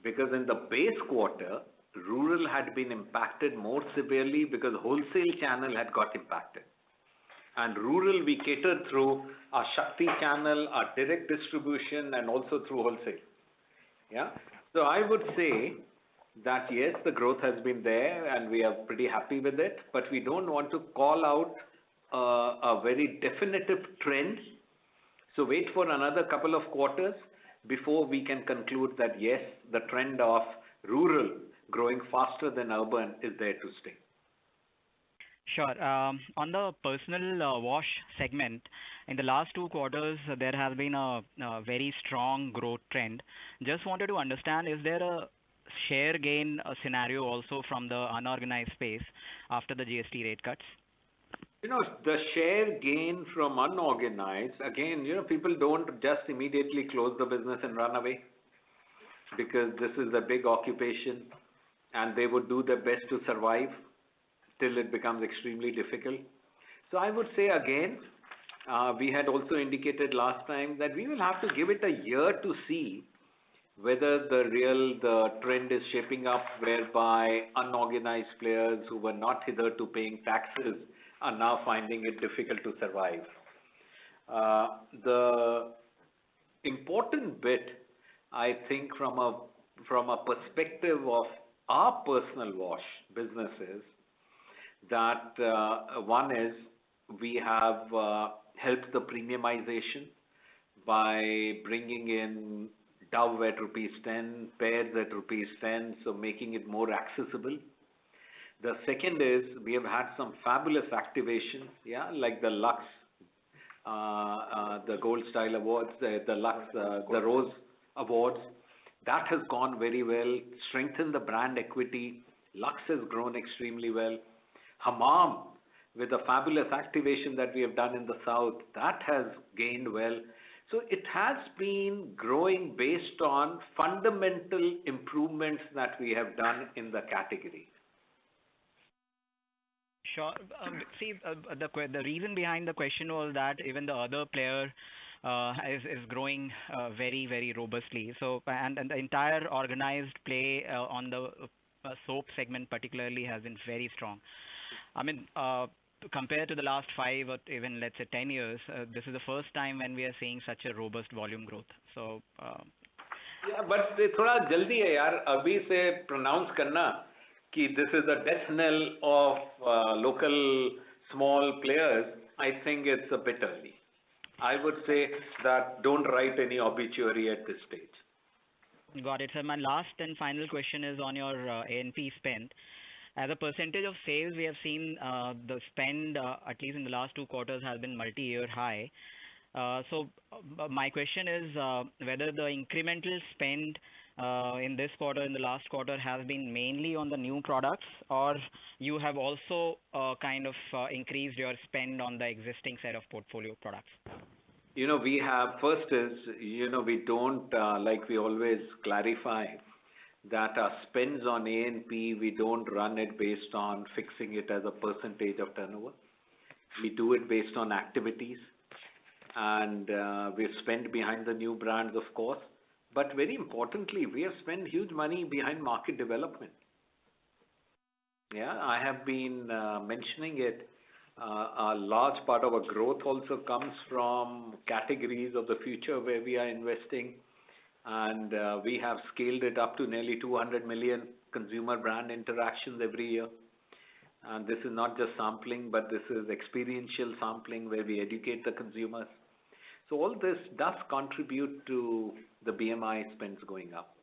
because in the base quarter, rural had been impacted more severely because wholesale channel had got impacted. And rural we catered through our Shakti channel, our direct distribution, and also through wholesale. So I would say that yes, the growth has been there and we are pretty happy with it, but we don't want to call out a very definitive trend. So wait for another couple of quarters before we can conclude that yes, the trend of rural growing faster than urban is there to stay. Sure. On the personal wash segment, in the last 2 quarters, there has been a very strong growth trend. Just wanted to understand, is there a share gain scenario also from the unorganized space after the GST rate cuts? The share gain from unorganized, again, people don't just immediately close the business and run away, because this is a big occupation and they would do their best to survive till it becomes extremely difficult. So I would say again, we had also indicated last time that we will have to give it a year to see whether the trend is shaping up, whereby unorganized players who were not hitherto paying taxes are now finding it difficult to survive. The important bit, I think, from a perspective of our personal wash businesses, that one is we have helped the premiumization by bringing in Dove at ₹10, Pears at ₹10, so making it more accessible. The second is we have had some fabulous activations, like the Lux, the Gold Style Awards, the Lux, the Rose Awards. That has gone very well, strengthened the brand equity. Lux has grown extremely well. Hammam, with the fabulous activation that we have done in the south, that has gained well. So it has been growing based on fundamental improvements that we have done in the category. Sure. The reason behind the question was that even the other player is growing very, very robustly. So and the entire organized play on the soap segment particularly has been very strong. I mean, compared to the last 5 or even let's say 10 years, this is the first time when we are seeing such a robust volume growth. So but थोड़ा जल्दी है यार, अभी से pronounce करना कि this is a death knell of local small players. I think it's a bit early. I would say that don't write any obituary at this stage. Got it. So my last and final question is on your A&P spend. as a percentage of sales, we have seen the spend, at least in the last 2 quarters, has been multi-year high. My question is whether the incremental spend in this quarter, in the last quarter, has been mainly on the new products, or you have also kind of increased your spend on the existing set of portfolio products? We have, first is, we don't, like we always clarify, that our spends on A&P, we don't run it based on fixing it as a percentage of turnover. We do it based on activities, and we spend behind the new brands, of course. But very importantly, we have spent huge money behind market development. Yeah, I have been mentioning it. A large part of our growth also comes from categories of the future where we are investing, and we have scaled it up to nearly 200 million consumer brand interactions every year. And this is not just sampling, but this is experiential sampling where we educate the consumers. So all this does contribute to the BMI spends going up.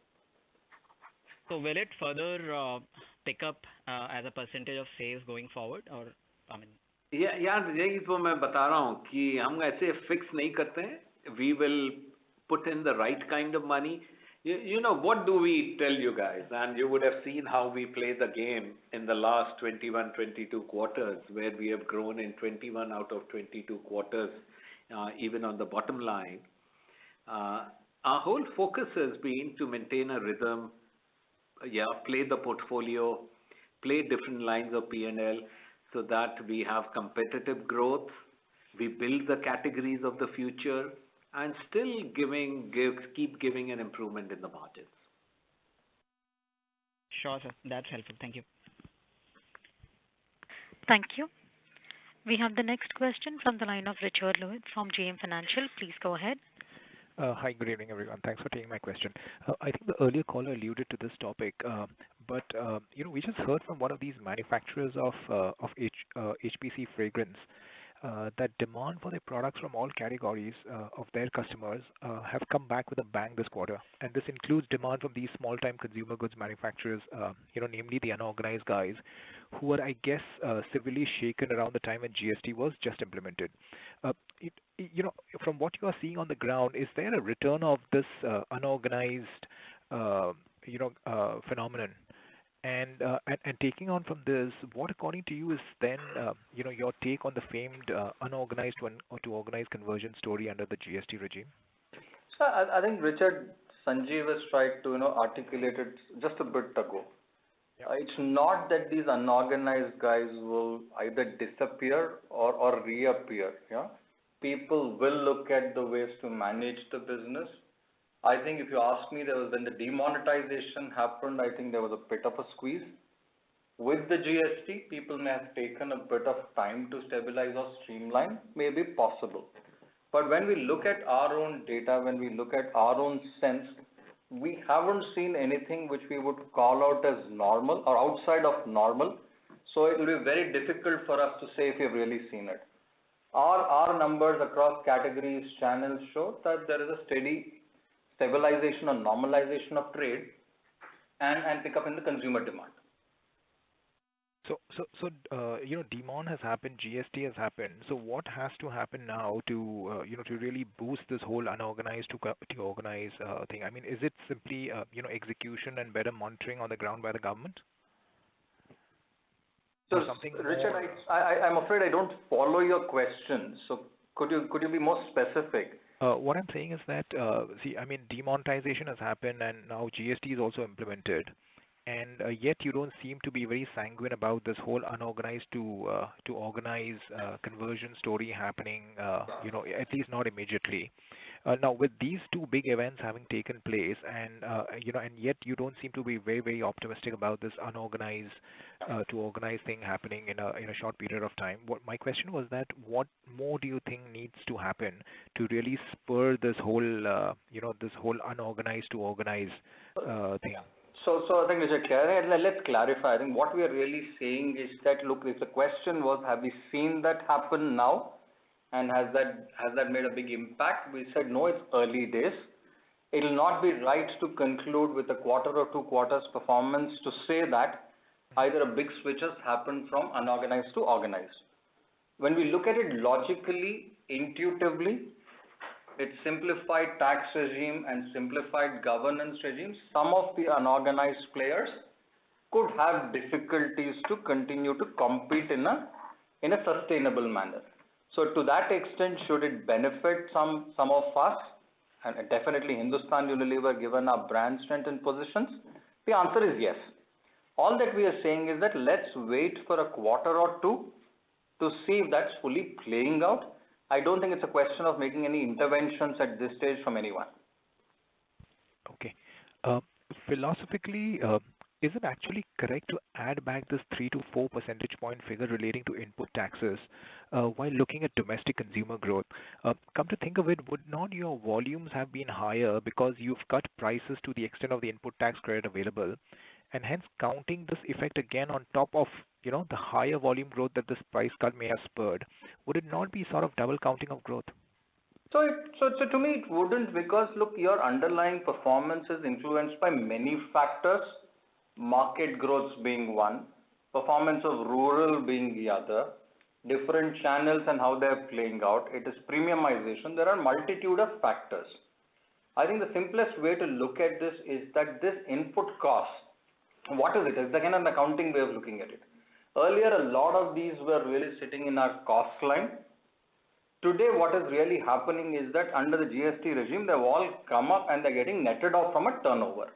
So will it further pick up as a percentage of sales going forward, or I mean? Yeah, यही तो मैं बता रहा हूँ कि हम ऐसे fix नहीं करते हैं. We will put in the right kind of money. What do we tell you guys? And you would have seen how we play the game in the last 21, 22 quarters, where we have grown in 21 out of 22 quarters, even on the bottom line. Our whole focus has been to maintain a rhythm, play the portfolio, play different lines of P&L so that we have competitive growth, we build the categories of the future, and still keep giving an improvement in the margins. Sure, sir. That's helpful. Thank you. Thank you. We have the next question from the line of Richard Lloyd from JM Financial. Please go ahead. Hi, good evening, everyone. Thanks for taking my question. I think the earlier caller alluded to this topic, but we just heard from one of these manufacturers of HPC fragrance that demand for their products from all categories of their customers have come back with a bang this quarter, and this includes demand from these small-time consumer goods manufacturers, namely the unorganized guys, who were, I guess, severely shaken around the time when GST was just implemented. From what you are seeing on the ground, is there a return of this unorganized, phenomenon? And taking on from this, what according to you is then, your take on the famed unorganized to organized conversion story under the GST regime? So I think Richard, Sanjeev has tried to articulate it just a bit ago. Yeah. It's not that these unorganized guys will either disappear or reappear. Yeah, people will look at the ways to manage the business. I think if you ask me, when the demonetization happened, I think there was a bit of a squeeze. With the GST, people may have taken a bit of time to stabilize or streamline, maybe possible. But when we look at our own data, when we look at our own sense, we haven't seen anything which we would call out as normal or outside of normal. So it will be very difficult for us to say if we've really seen it. Our numbers across categories, channels show that there is a steady stabilization or normalization of trade and pick up in the consumer demand. So demon has happened, GST has happened. So what has to happen now to to really boost this whole unorganized to organized thing? I mean, is it simply execution and better monitoring on the ground by the government? So Richard, I'm afraid I don't follow your question. So could you be more specific? What I'm saying is that, demonetization has happened and now GST is also implemented. And yet you don't seem to be very sanguine about this whole unorganized to organized conversion story happening, at least not immediately. Now, with these two big events having taken place, and yet you don't seem to be very, very optimistic about this unorganized to organized thing happening in a short period of time. My question was that what more do you think needs to happen to really spur this whole this whole unorganized to organized thing? So I think let's clarify. I think what we are really saying is that, look, if the question was, have we seen that happen now? And has that made a big impact? We said, no, it's early days. It will not be right to conclude with a quarter or 2 quarters performance to say that either a big switch has happened from unorganized to organized. When we look at it logically, intuitively, its simplified tax regime and simplified governance regime, some of the unorganized players could have difficulties to continue to compete in a sustainable manner. So to that extent, should it benefit some of us, and definitely Hindustan Unilever given our brand strength and positions? The answer is yes. All that we are saying is that let's wait for a quarter or two to see if that's fully playing out. I don't think it's a question of making any interventions at this stage from anyone. Okay. Philosophically, is it actually correct to add back this 3 to 4 percentage point figure relating to input taxes while looking at domestic consumer growth? Come to think of it, would not your volumes have been higher because you've cut prices to the extent of the input tax credit available, and hence counting this effect again on top of the higher volume growth that this price cut may have spurred? Would it not be sort of double counting of growth? So to me it wouldn't, because look, your underlying performance is influenced by many factors. Market growth being one, performance of rural being the other, different channels and how they're playing out. It is premiumization. There are multitude of factors. I think the simplest way to look at this is that this input cost, what is it? It's again an accounting way of looking at it. Earlier, a lot of these were really sitting in our cost line. Today, what is really happening is that under the GST regime, they've all come up and they're getting netted off from a turnover.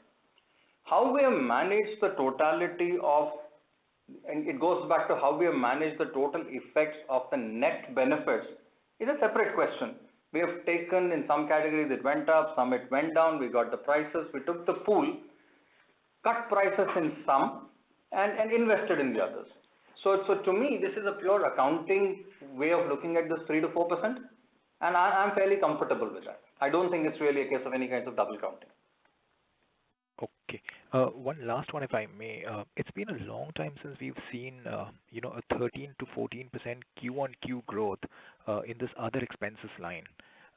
How we have managed the totality of, and it goes back to how we have managed the total effects of the net benefits, is a separate question. We have taken in some categories it went up, some it went down, we got the prices, we took the pool, cut prices in some and invested in the others. So to me, this is a pure accounting way of looking at this 3 to 4%, and I'm fairly comfortable with that. I don't think it's really a case of any kinds of double counting. Okay. One last one, if I may. It's been a long time since we've seen, a 13 to 14% Q-on-Q growth in this other expenses line,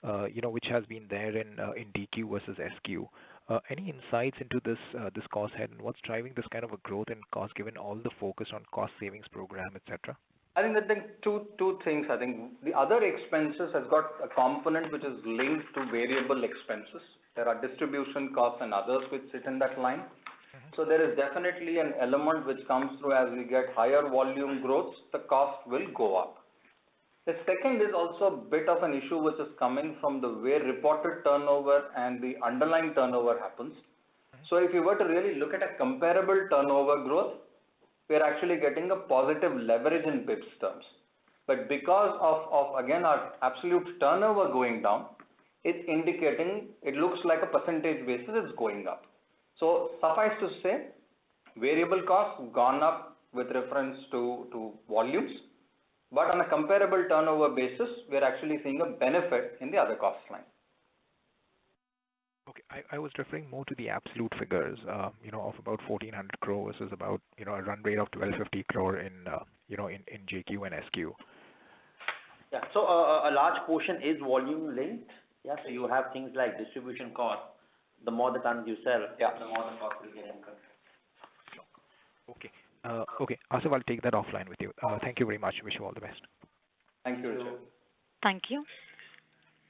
which has been there in DQ versus SQ. Any insights into this cost head, and what's driving this kind of a growth in cost given all the focus on cost savings program, etc.? I think two things. I think the other expenses has got a component which is linked to variable expenses. There are distribution costs and others which sit in that line. So there is definitely an element which comes through as we get higher volume growth, the cost will go up. The second is also a bit of an issue which is coming from the way reported turnover and the underlying turnover happens. So if you were to really look at a comparable turnover growth, we are actually getting a positive leverage in BIPS terms. But because of again our absolute turnover going down, it's indicating, it looks like a percentage basis is going up. So suffice to say, variable costs gone up with reference to volumes, but on a comparable turnover basis, we are actually seeing a benefit in the other cost line. Okay, I was referring more to the absolute figures, of about 1,400 crore versus about, a run rate of 1,250 crore in JQ and SQ. Yeah, so a large portion is volume linked. Yeah, so you have things like distribution costs. The more the tons you sell, the more the cost will get incurred. Okay. Okay, Asif, I'll take that offline with you. Thank you very much. Wish you all the best. Thank you, Richard. Thank you.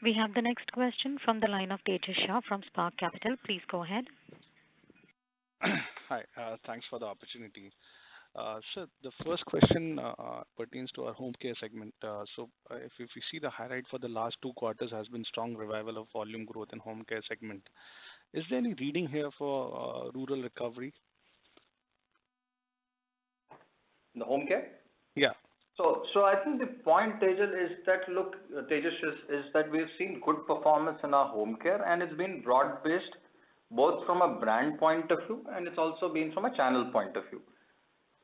We have the next question from the line of Tejas Shah from Spark Capital. Please go ahead. Hi, thanks for the opportunity. Sir, the first question pertains to our home care segment. If we see the highlight for the last 2 quarters has been strong revival of volume growth in home care segment. Is there any reading here for rural recovery? The home care? Yeah. So I think the point, Tejas, is that is that we've seen good performance in our home care, and it's been broad-based both from a brand point of view and it's also been from a channel point of view.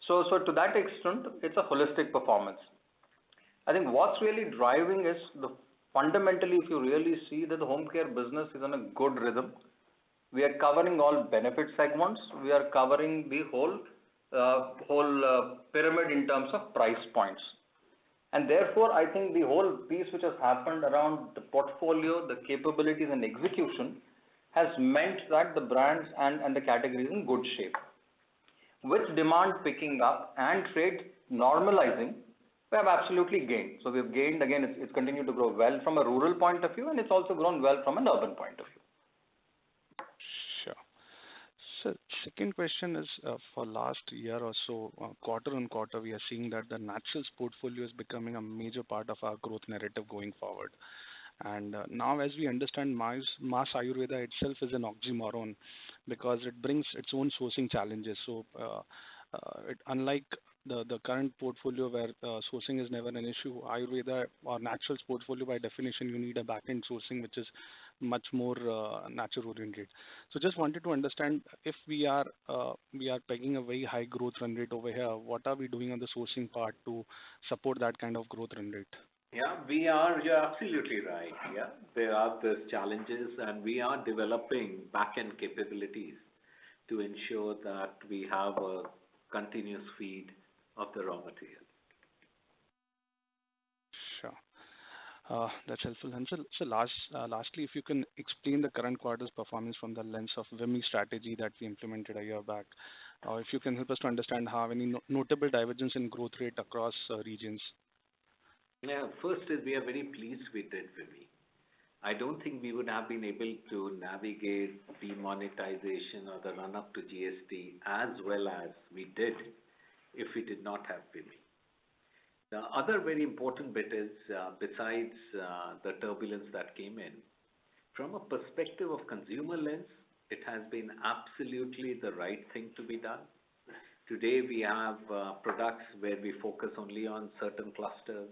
So to that extent, it's a holistic performance. I think what's really driving is fundamentally, if you really see that the home care business is on a good rhythm, we are covering all benefit segments. We are covering the whole pyramid in terms of price points. And therefore, I think the whole piece which has happened around the portfolio, the capabilities and execution has meant that the brands and the category is in good shape. with demand picking up and trade normalizing, we have absolutely gained. So we've gained again, it's continued to grow well from a rural point of view, and it's also grown well from an urban point of view. Sure. So second question is for last year or so, quarter on quarter, we are seeing that the naturals portfolio is becoming a major part of our growth narrative going forward. And now as we understand, mass Ayurveda itself is an oxymoron because it brings its own sourcing challenges. So unlike the current portfolio where sourcing is never an issue, Ayurveda or naturals portfolio by definition, you need a back-end sourcing which is much more natural oriented. So just wanted to understand if we are pegging a very high growth run rate over here, what are we doing on the sourcing part to support that kind of growth run rate? Yeah, we are. You're absolutely right. Yeah, there are those challenges, and we are developing back-end capabilities to ensure that we have a continuous feed of the raw material. Sure. That's helpful. And so lastly, if you can explain the current quarter's performance from the lens of WIMI strategy that we implemented a year back, or if you can help us to understand how any notable divergence in growth rate across regions. Yeah, first is we are very pleased with it, WIMI. I don't think we would have been able to navigate demonetization or the run-up to GST as well as we did if we did not have WIMI. The other very important bit is, besides the turbulence that came in, from a perspective of consumer lens, it has been absolutely the right thing to be done. Today we have products where we focus only on certain clusters.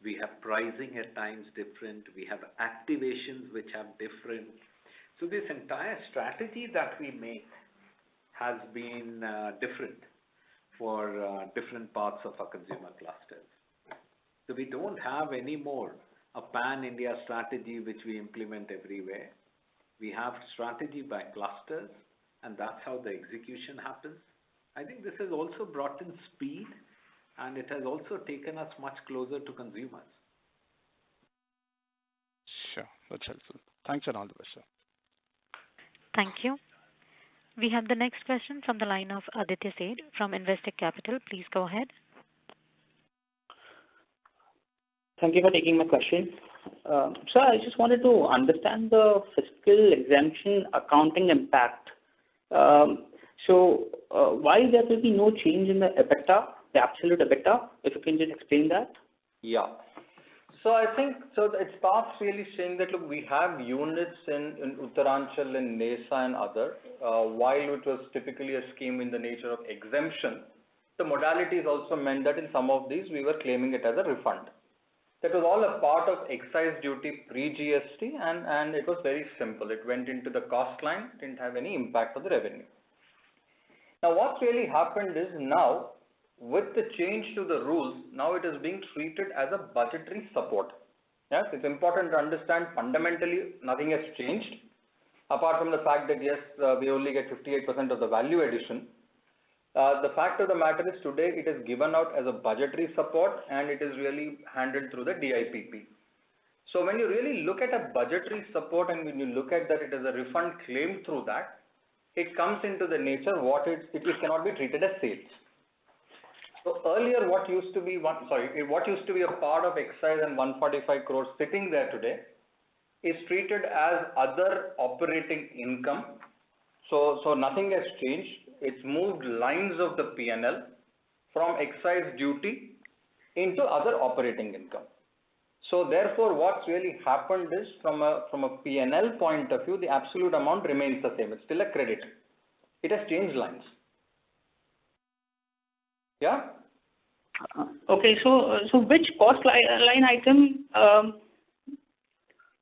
We have pricing at times different. We have activations which have different. So this entire strategy that we make has been different for different parts of our consumer clusters. So we don't have anymore a pan-India strategy which we implement everywhere. We have strategy by clusters, and that's how the execution happens. I think this has also brought in speed, and it has also taken us much closer to consumers. Sure, that's helpful. Thanks and all the best, sir. Thank you. We have the next question from the line of Aditya Seth from Investec Capital. Please go ahead. Thank you for taking my question. Sir, I just wanted to understand the fiscal exemption accounting impact. So why there will be no change in the EBITDA, the absolute EBITDA, if you can just explain that? Yeah. So I think, it starts really saying that, look, we have units in Uttaranchal and Nesa and other, while it was typically a scheme in the nature of exemption, the modalities also meant that in some of these we were claiming it as a refund. That was all a part of excise duty pre-GST, and it was very simple. It went into the cost line, didn't have any impact on the revenue. Now what's really happened is now, with the change to the rules, now it is being treated as a budgetary support. Yes, it's important to understand fundamentally nothing has changed, apart from the fact that yes, we only get 58% of the value addition. The fact of the matter is today it is given out as a budgetary support and it is really handled through the DIPP. So when you really look at a budgetary support and when you look at that it is a refund claim through that, it comes into the nature what it cannot be treated as sales. So earlier what used to be a part of excise and 145 crores sitting there today is treated as other operating income. So nothing has changed. It's moved lines of the P&L from excise duty into other operating income. So therefore what's really happened is from a P&L point of view, the absolute amount remains the same. It's still a credit. It has changed lines. Yeah. Okay, so which cost line item?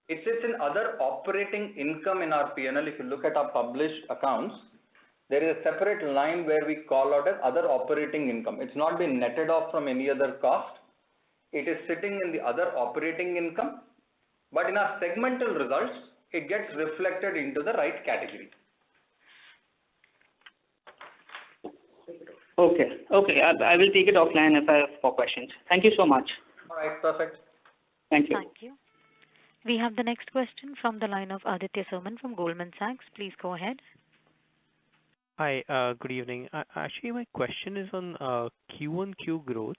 It sits in other operating income in our P&L. If you look at our published accounts, there is a separate line where we call out as other operating income. It's not been netted off from any other cost. It is sitting in the other operating income, but in our segmental results, it gets reflected into the right category. Okay. I will take it offline if I have more questions. Thank you so much. All right, perfect. Thank you. Thank you. We have the next question from the line of Aditya Soman from Goldman Sachs. Please go ahead. Hi, good evening. Actually, my question is on Q1Q growth.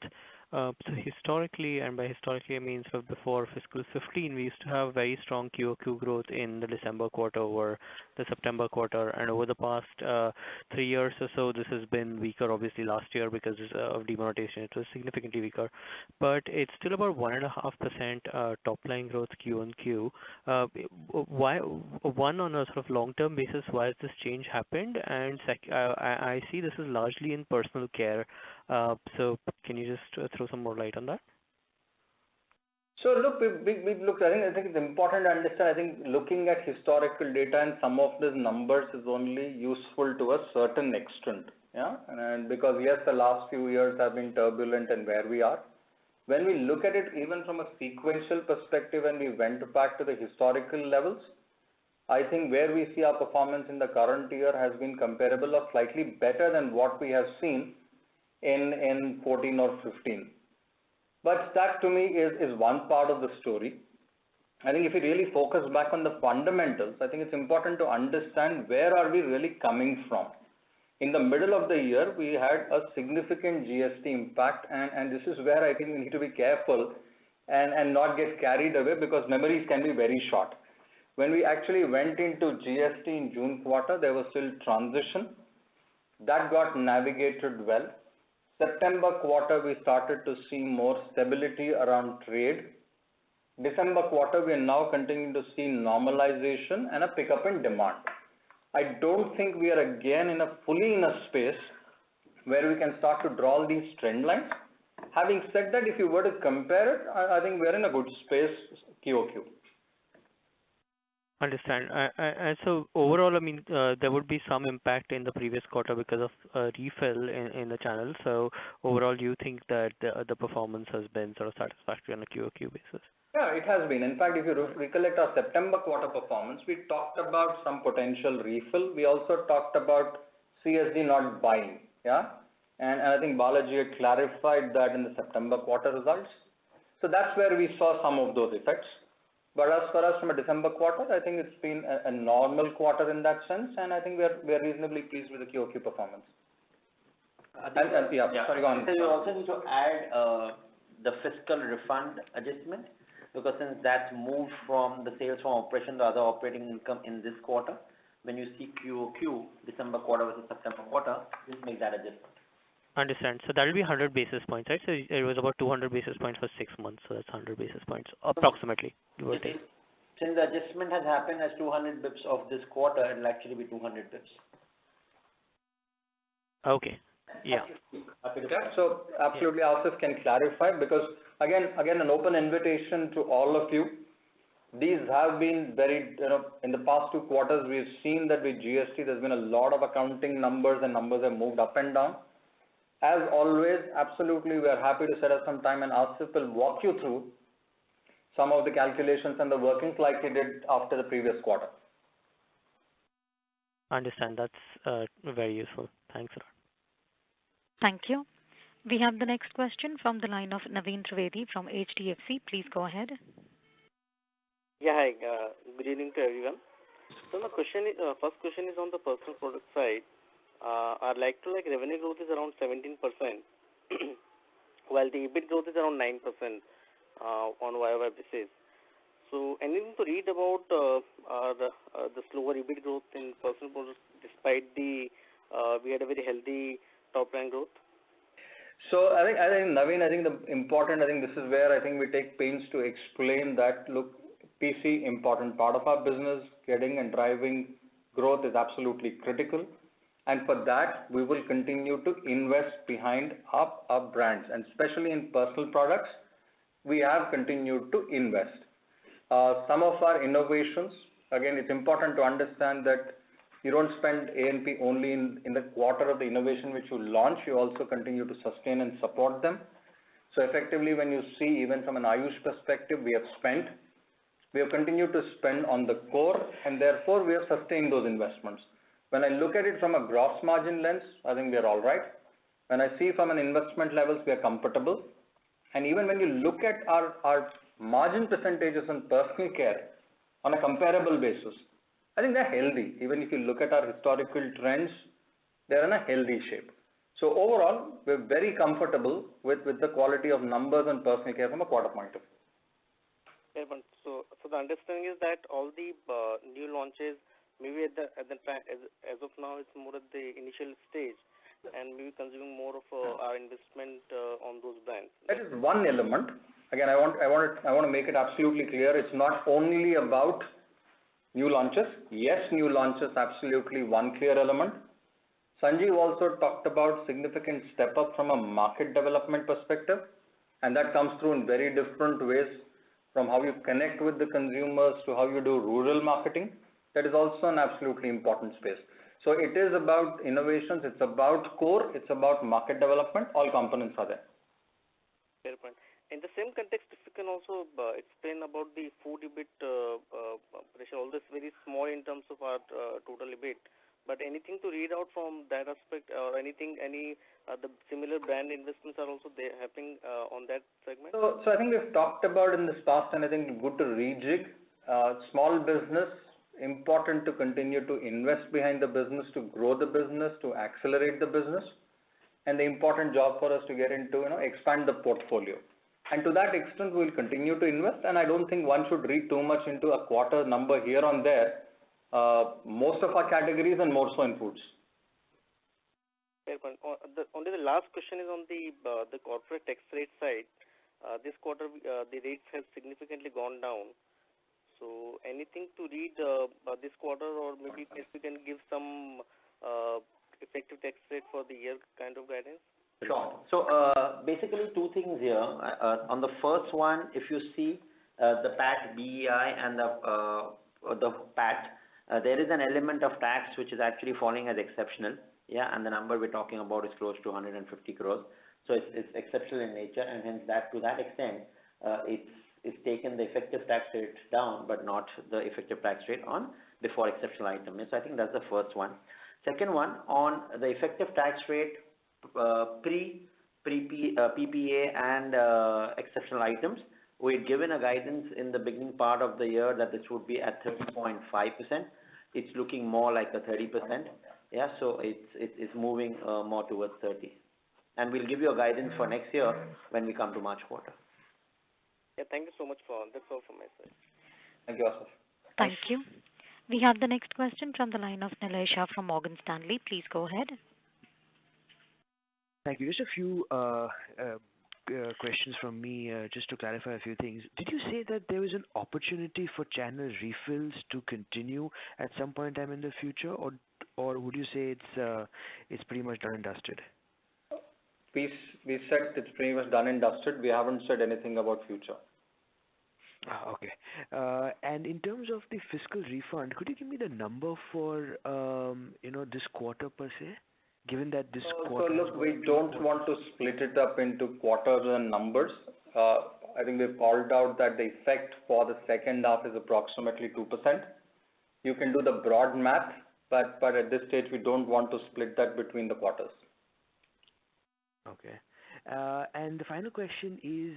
So historically, and by historically I mean sort of before fiscal 15, we used to have very strong QOQ growth in the December quarter or the September quarter, and over the past 3 years or so, this has been weaker. Obviously, last year because of demonetization, it was significantly weaker, but it's still about 1.5% top line growth Q1Q. Why, one, on a sort of long-term basis, why has this change happened? And I see this is largely in personal care. So can you just throw some more light on that? So look, we looked. I think it's important to understand. I think looking at historical data and some of these numbers is only useful to a certain extent. Yeah, and because yes, the last few years have been turbulent and where we are. When we look at it, even from a sequential perspective, and we went back to the historical levels, I think where we see our performance in the current year has been comparable or slightly better than what we have seen in 14 or 15. But that to me is one part of the story. I think if you really focus back on the fundamentals, I think it's important to understand where are we really coming from. In the middle of the year, we had a significant GST impact, and this is where I think we need to be careful and not get carried away, because memories can be very short. When we actually went into GST in June quarter, there was still transition. That got navigated well. September quarter, we started to see more stability around trade. December quarter, we are now continuing to see normalization and a pickup in demand. I don't think we are again fully in a space where we can start to draw these trend lines. Having said that, if you were to compare it, I think we're in a good space QOQ. Understand. And so overall, I mean, there would be some impact in the previous quarter because of refill in the channel. So overall, do you think that the performance has been sort of satisfactory on a QOQ basis? Yeah, it has been. In fact, if you recollect our September quarter performance, we talked about some potential refill. We also talked about CSD not buying. Yeah, and I think Balaji had clarified that in the September quarter results. So that's where we saw some of those effects. But as far as from a December quarter, I think it's been a normal quarter in that sense, and I think we are reasonably pleased with the QOQ performance. Sorry, go on. So you also need to add the fiscal refund adjustment, because since that's moved from the sales from operation to other operating income in this quarter, when you see QOQ, December quarter versus September quarter, just make that adjustment. Understand. So that will be 100 basis points, right? So it was about 200 basis points for 6 months, so that's 100 basis points approximately. Since the adjustment has happened as 200 bips of this quarter, it will actually be 200 bips. Okay. Yeah. So absolutely, Asif can clarify, because again, an open invitation to all of you. These have been very, in the past 2 quarters, we've seen that with GST, there's been a lot of accounting numbers, and numbers have moved up and down. As always, absolutely, we are happy to set up some time, and Asif will walk you through some of the calculations and the workings like he did after the previous quarter. Understand. That's very useful. Thanks a lot. Thank you. We have the next question from the line of Naveen Trivedi from HDFC. Please go ahead. Yeah, hi. Good evening to everyone. So my question is, first question is on the personal product side. Our like-to-like revenue growth is around 17%, while the EBIT growth is around 9% on YOY basis. So anything to read about the slower EBIT growth in personal products, despite we had a very healthy top line growth? So I think Naveen, this is where I think we take pains to explain that, look, PC, important part of our business, getting and driving growth is absolutely critical. And for that, we will continue to invest behind our brands, and especially in personal products, we have continued to invest. Some of our innovations, again, it's important to understand that you don't spend A&P only in the quarter of the innovation which you launch, you also continue to sustain and support them. So effectively, when you see, even from an Ayush perspective, we have continued to spend on the core, and therefore we have sustained those investments. When I look at it from a gross margin lens, I think we are all right. When I see from an investment levels, we are comfortable. And even when you look at our margin percentages in personal care on a comparable basis, I think they're healthy. Even if you look at our historical trends, they're in a healthy shape. So overall, we're very comfortable with the quality of numbers and personal care from a quarter point of view. Yeah, but so the understanding is that all the new launches, maybe at the time, as of now, it's more at the initial stage, and maybe consuming more of our investment on those brands. That is one element. Again, I want to make it absolutely clear. It's not only about new launches. Yes, new launches, absolutely one clear element. Sanjeev also talked about significant step up from a market development perspective, and that comes through in very different ways, from how you connect with the consumers to how you do rural marketing. That is also an absolutely important space. So it is about innovations, it's about core, it's about market development. All components are there. Fair point. In the same context, if you can also explain about the food EBIT pressure, all this very small in terms of our total EBIT, but anything to read out from that aspect, or the similar brand investments are also there happening on that segment? So I think we've talked about in this past, and I think good to rejig. Small business, important to continue to invest behind the business, to grow the business, to accelerate the business, and the important job for us to get into, expand the portfolio. And to that extent, we'll continue to invest, and I don't think one should read too much into a quarter number here or there. Most of our categories and more so in foods. Fair point. Only the last question is on the corporate tax rate side. This quarter, the rates have significantly gone down. So anything to read this quarter, or maybe if you can give some effective tax rate for the year kind of guidance? Sure. So basically two things here. On the first one, if you see the PAT, BEI and the PAT, there is an element of tax which is actually falling as exceptional. Yeah, and the number we're talking about is close to 150 crores. So it's exceptional in nature, and hence that to that extent, it's taken the effective tax rate down, but not the effective tax rate on before exceptional item. So I think that's the first one. Second one, on the effective tax rate PPA and exceptional items, we had given a guidance in the beginning part of the year that this would be at 30.5%. It's looking more like a 30%. Yeah, so it's moving more towards 30. And we'll give you a guidance for next year when we come to March quarter. Yeah, thank you so much that's all from my side. Thank you, Asif. Thank you. We have the next question from the line of Nilay Shah from Morgan Stanley. Please go ahead. Thank you. Just a few questions from me, just to clarify a few things. Did you say that there is an opportunity for channel refills to continue at some point in time in the future, or would you say it's pretty much done and dusted? We said it's pretty much done and dusted. We haven't said anything about future. Okay. And in terms of the fiscal refund, could you give me the number for this quarter per se? Given that this quarter... So look, we don't want to split it up into quarters and numbers. I think we've called out that the effect for the second half is approximately 2%. You can do the broad math, but at this stage we don't want to split that between the quarters. Okay. And the final question is,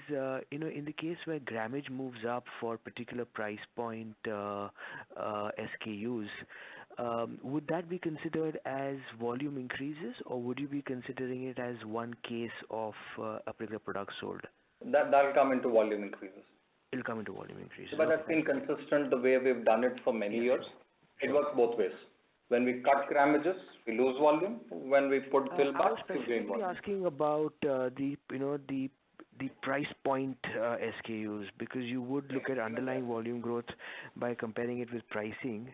in the case where grammage moves up for particular price point SKUs, would that be considered as volume increases, or would you be considering it as one case of a particular product sold? That'll come into volume increases. It'll come into volume increases. But that's been consistent the way we've done it for many years. It works both ways. When we cut grammages, we lose volume. When we put fill bars, we gain volume. I was specifically asking about the price point SKUs, because you would look at underlying volume growth by comparing it with pricing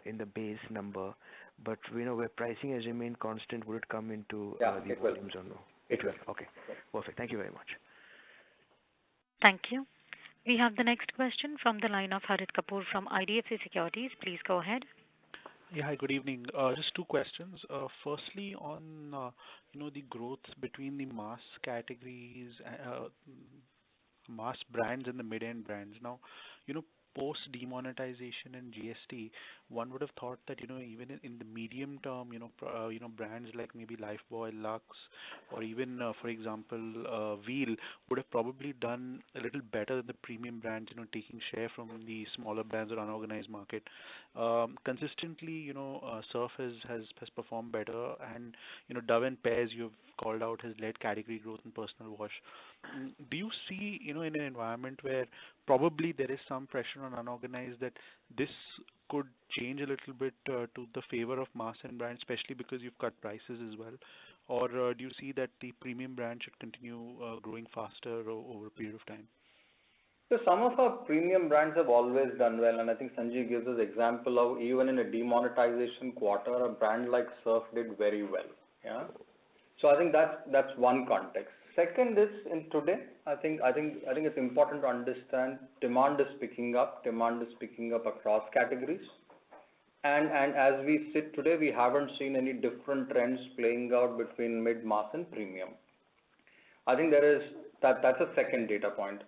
in the base number. But where pricing has remained constant, would it come into the volumes or no? It will. Okay. Perfect. Thank you very much. Thank you. We have the next question from the line of Harit Kapoor from IDFC Securities. Please go ahead. Yeah, hi, good evening. Just two questions. Firstly, on the growth between the mass categories, mass brands and the mid-end brands. Now, post demonetization and GST, one would have thought that, even in the medium term, brands like maybe Lifebuoy, Lux, or even, for example, Wheel would have probably done a little better than the premium brands, taking share from the smaller brands or unorganized market. Consistently, Surf has performed better, and, Dove and Pears you've called out has led category growth in personal wash. Do you see, in an environment where probably there is some pressure on unorganized, that this could change a little bit to the favor of mass and brands, especially because you've cut prices as well? Or do you see that the premium brand should continue growing faster over a period of time? So some of our premium brands have always done well, and I think Sanjeev gives us example of even in a demonetization quarter, a brand like Surf did very well. Yeah. So I think that's one context. Second is in today, I think it's important to understand demand is picking up. Demand is picking up across categories, and as we sit today, we haven't seen any different trends playing out between mid, mass, and premium. I think that's a second data point.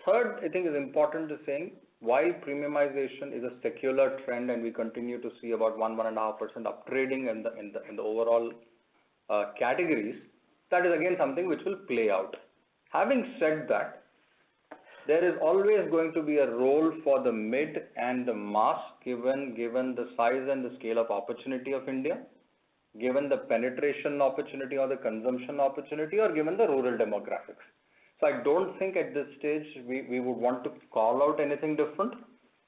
Third, I think is important to say, while premiumization is a secular trend and we continue to see about 1.5% upgrading in the overall categories, that is again something which will play out. Having said that, there is always going to be a role for the mid and the mass given the size and the scale of opportunity of India, given the penetration opportunity or the consumption opportunity, or given the rural demographics. So I don't think at this stage we would want to call out anything different.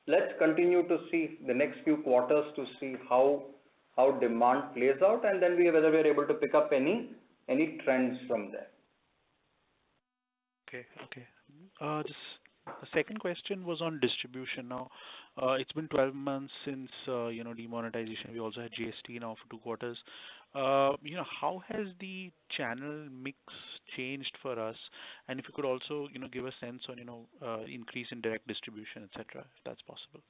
Let's continue to see the next few quarters to see how demand plays out, and then whether we are able to pick up any trends from there. Okay. Just the second question was on distribution. Now, it's been 12 months since demonetization. We also had GST now for 2 quarters. How has the channel mix changed for us? And if you could also give a sense on increase in direct distribution, etc., if that's possible.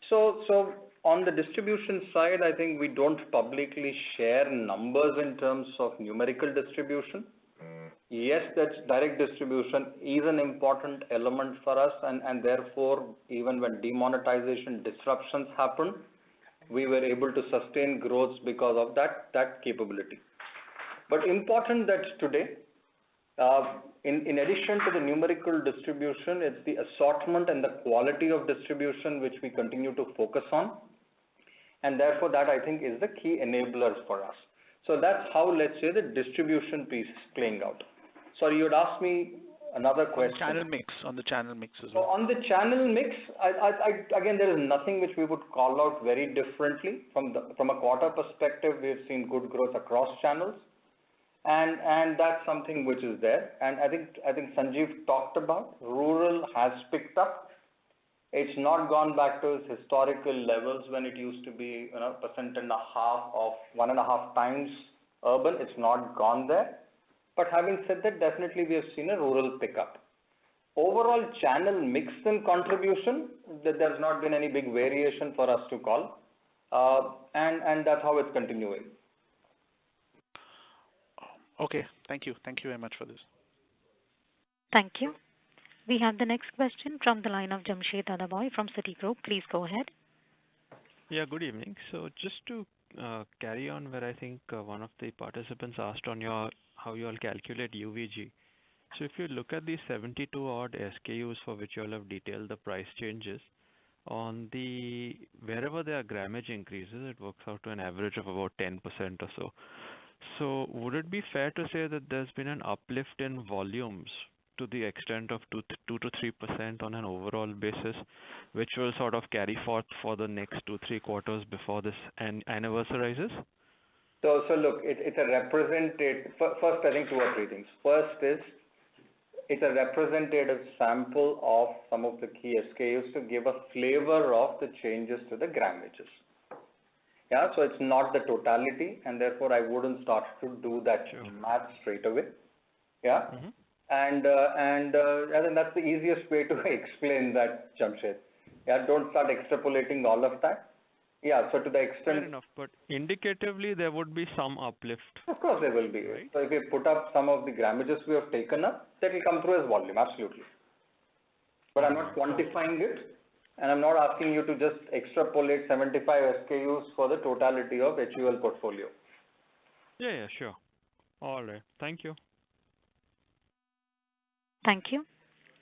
So on the distribution side, I think we don't publicly share numbers in terms of numerical distribution. Yes, that's direct distribution is an important element for us, and therefore, even when demonetization disruptions happen, we were able to sustain growth because of that capability. But important that today, in addition to the numerical distribution, it's the assortment and the quality of distribution which we continue to focus on, and therefore that I think is the key enabler for us. So that's how, let's say, the distribution piece is playing out. Sorry, you had asked me another question. On the channel mix as well. So on the channel mix, again, there is nothing which we would call out very differently. From a quarter perspective, we have seen good growth across channels, and that's something which is there. And I think Sanjeev talked about rural has picked up. It's not gone back to its historical levels when it used to be 1.5% of 1.5 times urban. It's not gone there. But having said that, definitely we have seen a rural pickup. Overall channel mix and contribution, there's not been any big variation for us to call, and that's how it's continuing. Okay, thank you. Thank you very much for this. Thank you. We have the next question from the line of Jamshed Adaboy from Citigroup. Please go ahead. Yeah, good evening. So just to carry on where I think one of the participants asked on how you all calculate UVG. So if you look at the 72 odd SKUs for which you all have detailed the price changes, on the wherever there are grammage increases, it works out to an average of about 10% or so. So would it be fair to say that there's been an uplift in volumes to the extent of 2 to 3% on an overall basis, which will sort of carry forth for the next 2-3 quarters before this anniversarizes? So look, it's a representative. First, I think 2 or 3 things. First is it's a representative sample of some of the key SKUs to give a flavor of the changes to the grammages. Yeah, so it's not the totality, and therefore I wouldn't start to do that math straight away. Yeah, and I think that's the easiest way to explain that, Jamshed. Yeah, don't start extrapolating all of that. Yeah, so to the extent... Fair enough, but indicatively there would be some uplift. Of course there will be. Right? So if we put up some of the grammages we have taken up, that will come through as volume, absolutely. But I'm not quantifying it. And I'm not asking you to just extrapolate 75 SKUs for the totality of HUL portfolio. Yeah, sure. All right. Thank you. Thank you.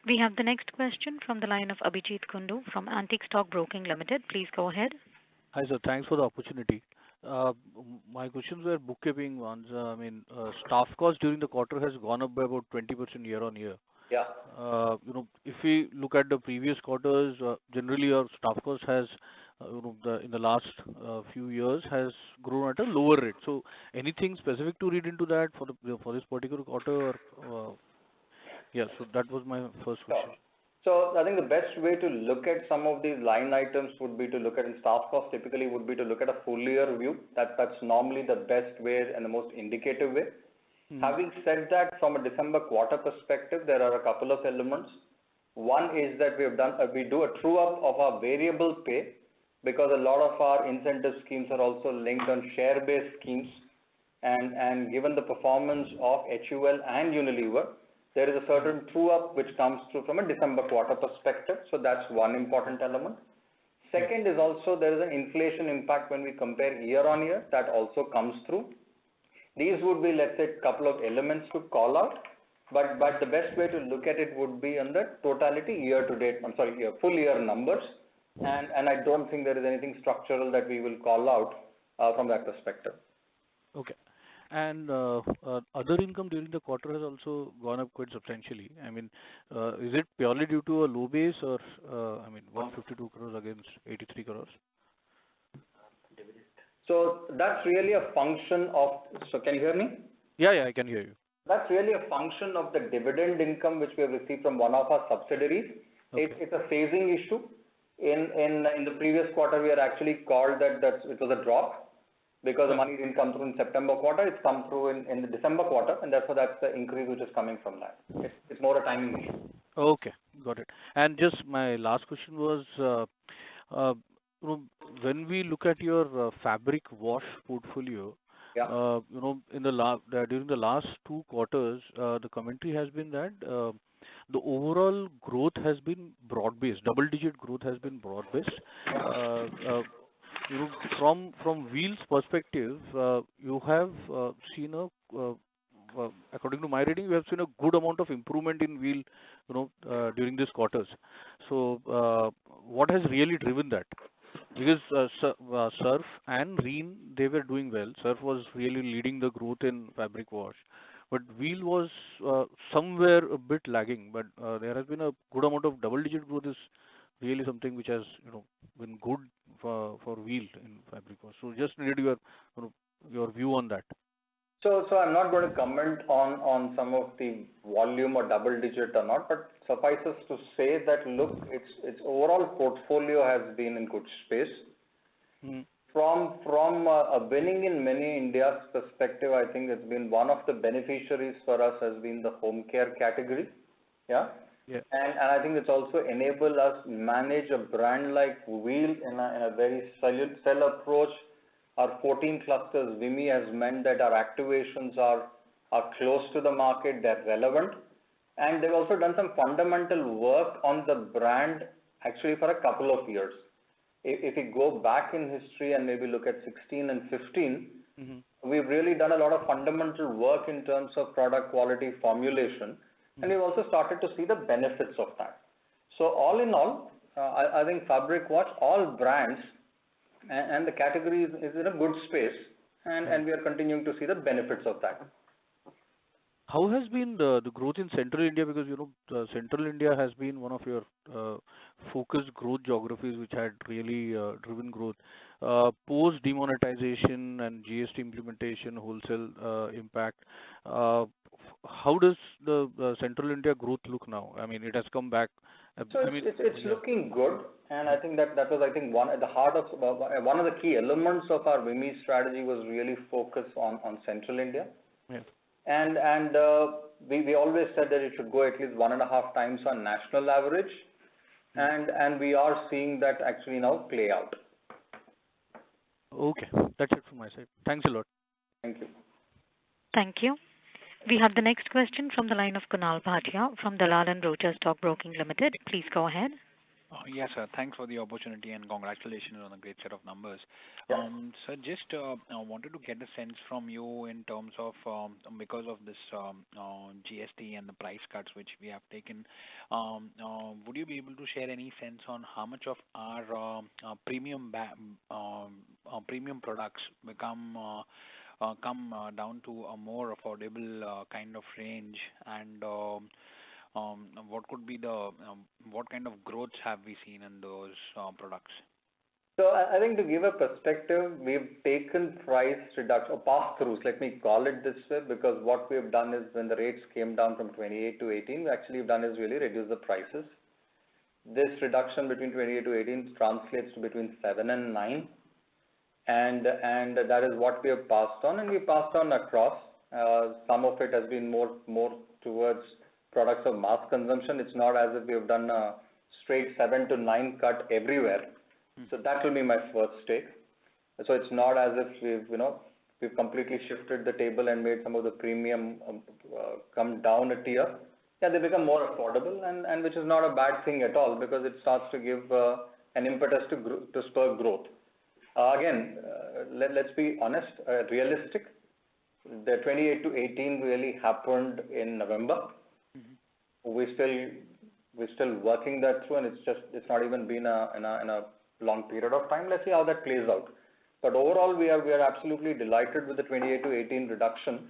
We have the next question from the line of Abhijit Kundu from Antique Stock Broking Limited. Please go ahead. Hi, sir. Thanks for the opportunity. My questions were bookkeeping ones. Staff cost during the quarter has gone up by about 20% year-on-year. Yeah. If we look at the previous quarters, generally our staff cost has, in the last few years, has grown at a lower rate. So, anything specific to read into that for this particular quarter? Yeah. So that was my first question. So I think the best way to look at some of these line items would be to look at in staff cost. Typically, would be to look at a full year view. That's normally the best way and the most indicative way. Having said that, from a December quarter perspective, there are a couple of elements. One is that we do a true up of our variable pay because a lot of our incentive schemes are also linked on share-based schemes. And given the performance of HUL and Unilever, there is a certain true up which comes through from a December quarter perspective. So that's one important element. Second is also there is an inflation impact when we compare year on year that also comes through. These would be, let's say, a couple of elements to call out. But the best way to look at it would be on the totality full year numbers. And I don't think there is anything structural that we will call out from that perspective. Okay. And other income during the quarter has also gone up quite substantially. Is it purely due to a low base or, 152 crores against 83 crores? So that's really a function of, so can you hear me? Yeah, I can hear you. That's really a function of the dividend income which we have received from one of our subsidiaries. Okay. It's a phasing issue. In the previous quarter, we had actually called that it was a drop. Because the money didn't come through in September quarter, it's come through in the December quarter, and therefore that's the increase which is coming from that. It's more a timing issue. Okay, got it. And just my last question was, when we look at your fabric wash portfolio, during the last 2 quarters, the commentary has been that the overall growth has been broad-based, double-digit growth has been broad-based. From Wheel's perspective, you have seen according to my reading, you have seen a good amount of improvement in Wheel, during these quarters. So, what has really driven that? Because Surf and Reen, they were doing well. Surf was really leading the growth in fabric wash, but Wheel was somewhere a bit lagging. But there has been a good amount of double-digit growth. Is really something which has been good for Wheel in fabric wash. So just needed your view on that. So I'm not going to comment on some of the volume or double digit or not, but suffices to say that look, its overall portfolio has been in good space. From a winning in many India's perspective, I think it's been one of the beneficiaries for us has been the home care category. Yeah. And I think it's also enabled us manage a brand like Wheel in a very cell approach. Our 14 clusters WIMI has meant that our activations are close to the market, they're relevant. And they've also done some fundamental work on the brand actually for a couple of years. If we go back in history and maybe look at 16 and 15, we've really done a lot of fundamental work in terms of product quality formulation. And we've also started to see the benefits of that. So all in all, I think fabric wash, all brands and the category is in a good space, and we are continuing to see the benefits of that. How has been the growth in Central India? Because Central India has been one of your focused growth geographies, which had really driven growth. Post demonetization and GST implementation, wholesale impact. How does the Central India growth look now? It has come back. So it's looking good, and I think that was one at the heart of one of the key elements of our WIMI strategy was really focus on Central India. Yes. And we always said that it should go at least 1.5 times on national average, and we are seeing that actually now play out. Okay, that's it from my side. Thanks a lot. Thank you. Thank you. We have the next question from the line of Kunal Bhatia from Dalal & Broacha Stock Broking Limited. Please go ahead. Yes, sir. Thanks for the opportunity and congratulations on a great set of numbers. Yeah. Sir, just wanted to get a sense from you in terms of because of this GST and the price cuts which we have taken, would you be able to share any sense on how much of our premium products come down to a more affordable kind of range, and what could be the what kind of growths have we seen in those products? So I think to give a perspective, we've taken price reduction or pass-throughs, let me call it this way, because what we have done is when the rates came down from 28 to 18, we actually have done is really reduce the prices. This reduction between 28 to 18 translates to between 7 and 9, and that is what we have passed on, and we passed on across. Some of it has been more towards products of mass consumption. It's not as if we have done a straight 7 to 9 cut everywhere. So that will be my first take. So it's not as if we've completely shifted the table and made some of the premium come down a tier. Yeah, they become more affordable, and which is not a bad thing at all, because it starts to give an impetus to spur growth. Again, let's be honest, realistic. The 28 to 18 really happened in November. We're still working that through, and it's not even been in a long period of time. Let's see how that plays out. But overall, we are absolutely delighted with the 28 to 18 reduction,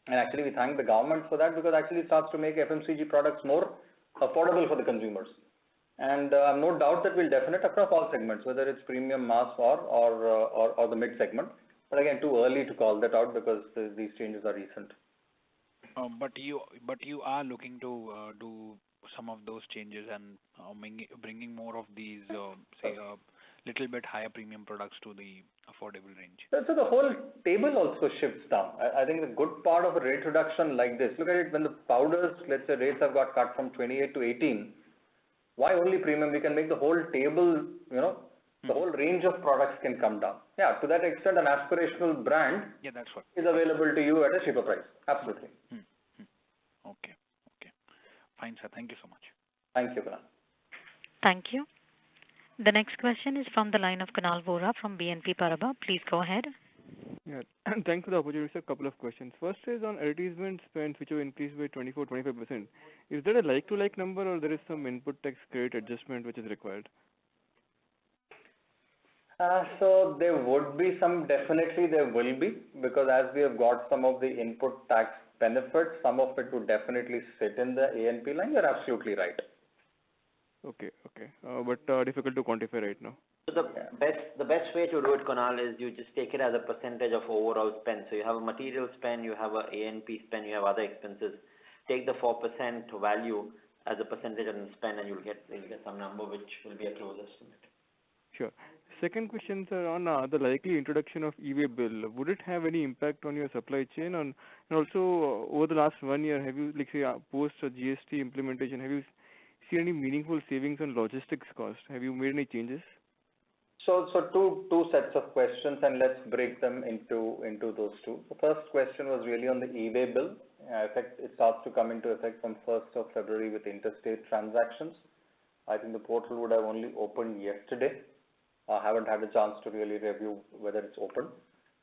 and actually we thank the government for that, because actually it starts to make FMCG products more affordable for the consumers. And no doubt that we'll definite across all segments, whether it's premium, mass, or the mid segment. But again, too early to call that out because these changes are recent. But you are looking to do some of those changes and bringing more of these, say, little bit higher premium products to the affordable range. So the whole table also shifts down. I think the good part of a rate reduction like this, look at it when the powders, let's say rates have got cut from 28 to 18. Why only premium? We can make the whole table, the whole range of products can come down. Yeah, to that extent, an aspirational brand is available to you at a cheaper price. Absolutely. Okay. Fine, sir. Thank you so much. Thank you, Kunal. Thank you. The next question is from the line of Kunal Vora from BNP Paribas. Please go ahead. Yeah, thanks for the opportunity, sir. A couple of questions. First is on advertisement spends, which have increased by 24-25%. Is that a like-to-like number, or there is some input tax credit adjustment which is required? So there would be some, definitely there will be, because as we have got some of the input tax benefits, some of it would definitely sit in the A&P line. You're absolutely right. Okay. But difficult to quantify right now. So the best way to do it, Kunal, is you just take it as a percentage of overall spend. So you have a material spend, you have a A&P spend, you have other expenses. Take the 4% value as a percentage of the spend, and you'll get some number which will be a close estimate. Sure. Second question, sir, on the likely introduction of e-way bill. Would it have any impact on your supply chain? And also, over the last 1 year, have you, post GST implementation, have you seen any meaningful savings on logistics cost? Have you made any changes? So two sets of questions, and let's break them into those two. The first question was really on the e-way bill. It starts to come into effect from 1st of February with interstate transactions. I think the portal would have only opened yesterday. I haven't had a chance to really review whether it's open.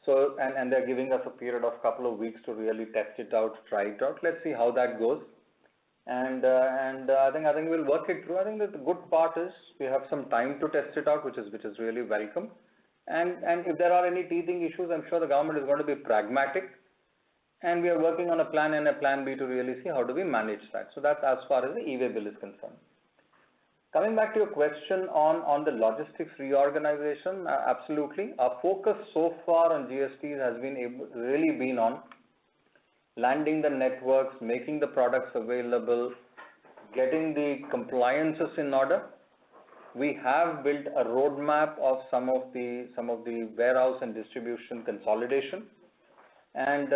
So, and they're giving us a period of couple of weeks to really test it out, try it out. Let's see how that goes. And I think we'll work it through. I think that the good part is we have some time to test it out, which is really welcome. And if there are any teething issues, I'm sure the government is going to be pragmatic. And we are working on a plan and a plan B to really see how do we manage that. So that's as far as the e-way bill is concerned. Coming back to your question on the logistics reorganization, absolutely. Our focus so far on GST has really been on landing the networks, making the products available, getting the compliances in order. We have built a roadmap of some of the warehouse and distribution consolidation, and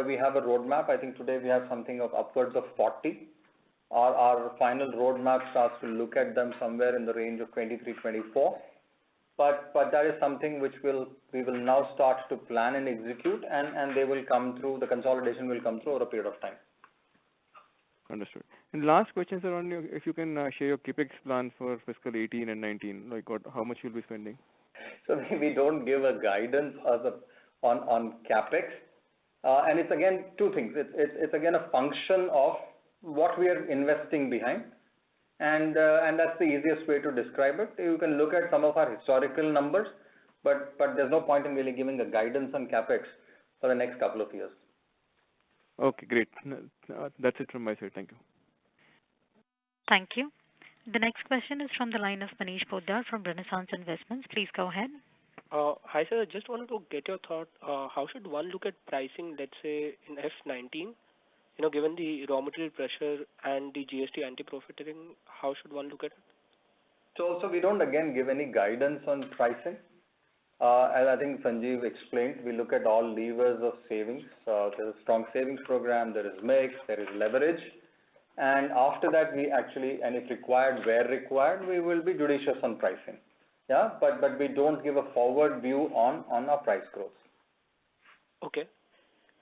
we have a roadmap. I think today we have something of upwards of 40. Our final roadmap starts to look at them somewhere in the range of 23, 24. But that is something which we will now start to plan and execute, and they will come through, the consolidation will come through over a period of time. Understood. And last question, sir, on your, if you can share your capex plan for fiscal 18 and 19, like how much you'll be spending. So we don't give a guidance on capex, and it's again two things. It's again a function of what we are investing behind, and that's the easiest way to describe it. You can look at some of our historical numbers, but there's no point in really giving a guidance on capex for the next couple of years. Okay, great. That's it from my side. Thank you. Thank you. The next question is from the line of Manish Poddar from Renaissance Investments. Please go ahead. Hi, sir. Just wanted to get your thought. How should one look at pricing, let's say, in F19? Given the raw material pressure and the GST anti-profiteering, how should one look at it? So we don't again give any guidance on pricing. As I think Sanjeev explained, we look at all levers of savings. There's a strong savings program, there is mix, there is leverage. And after that, we actually, and if required, where required, we will be judicious on pricing. Yeah, but we don't give a forward view on our price growth. Okay.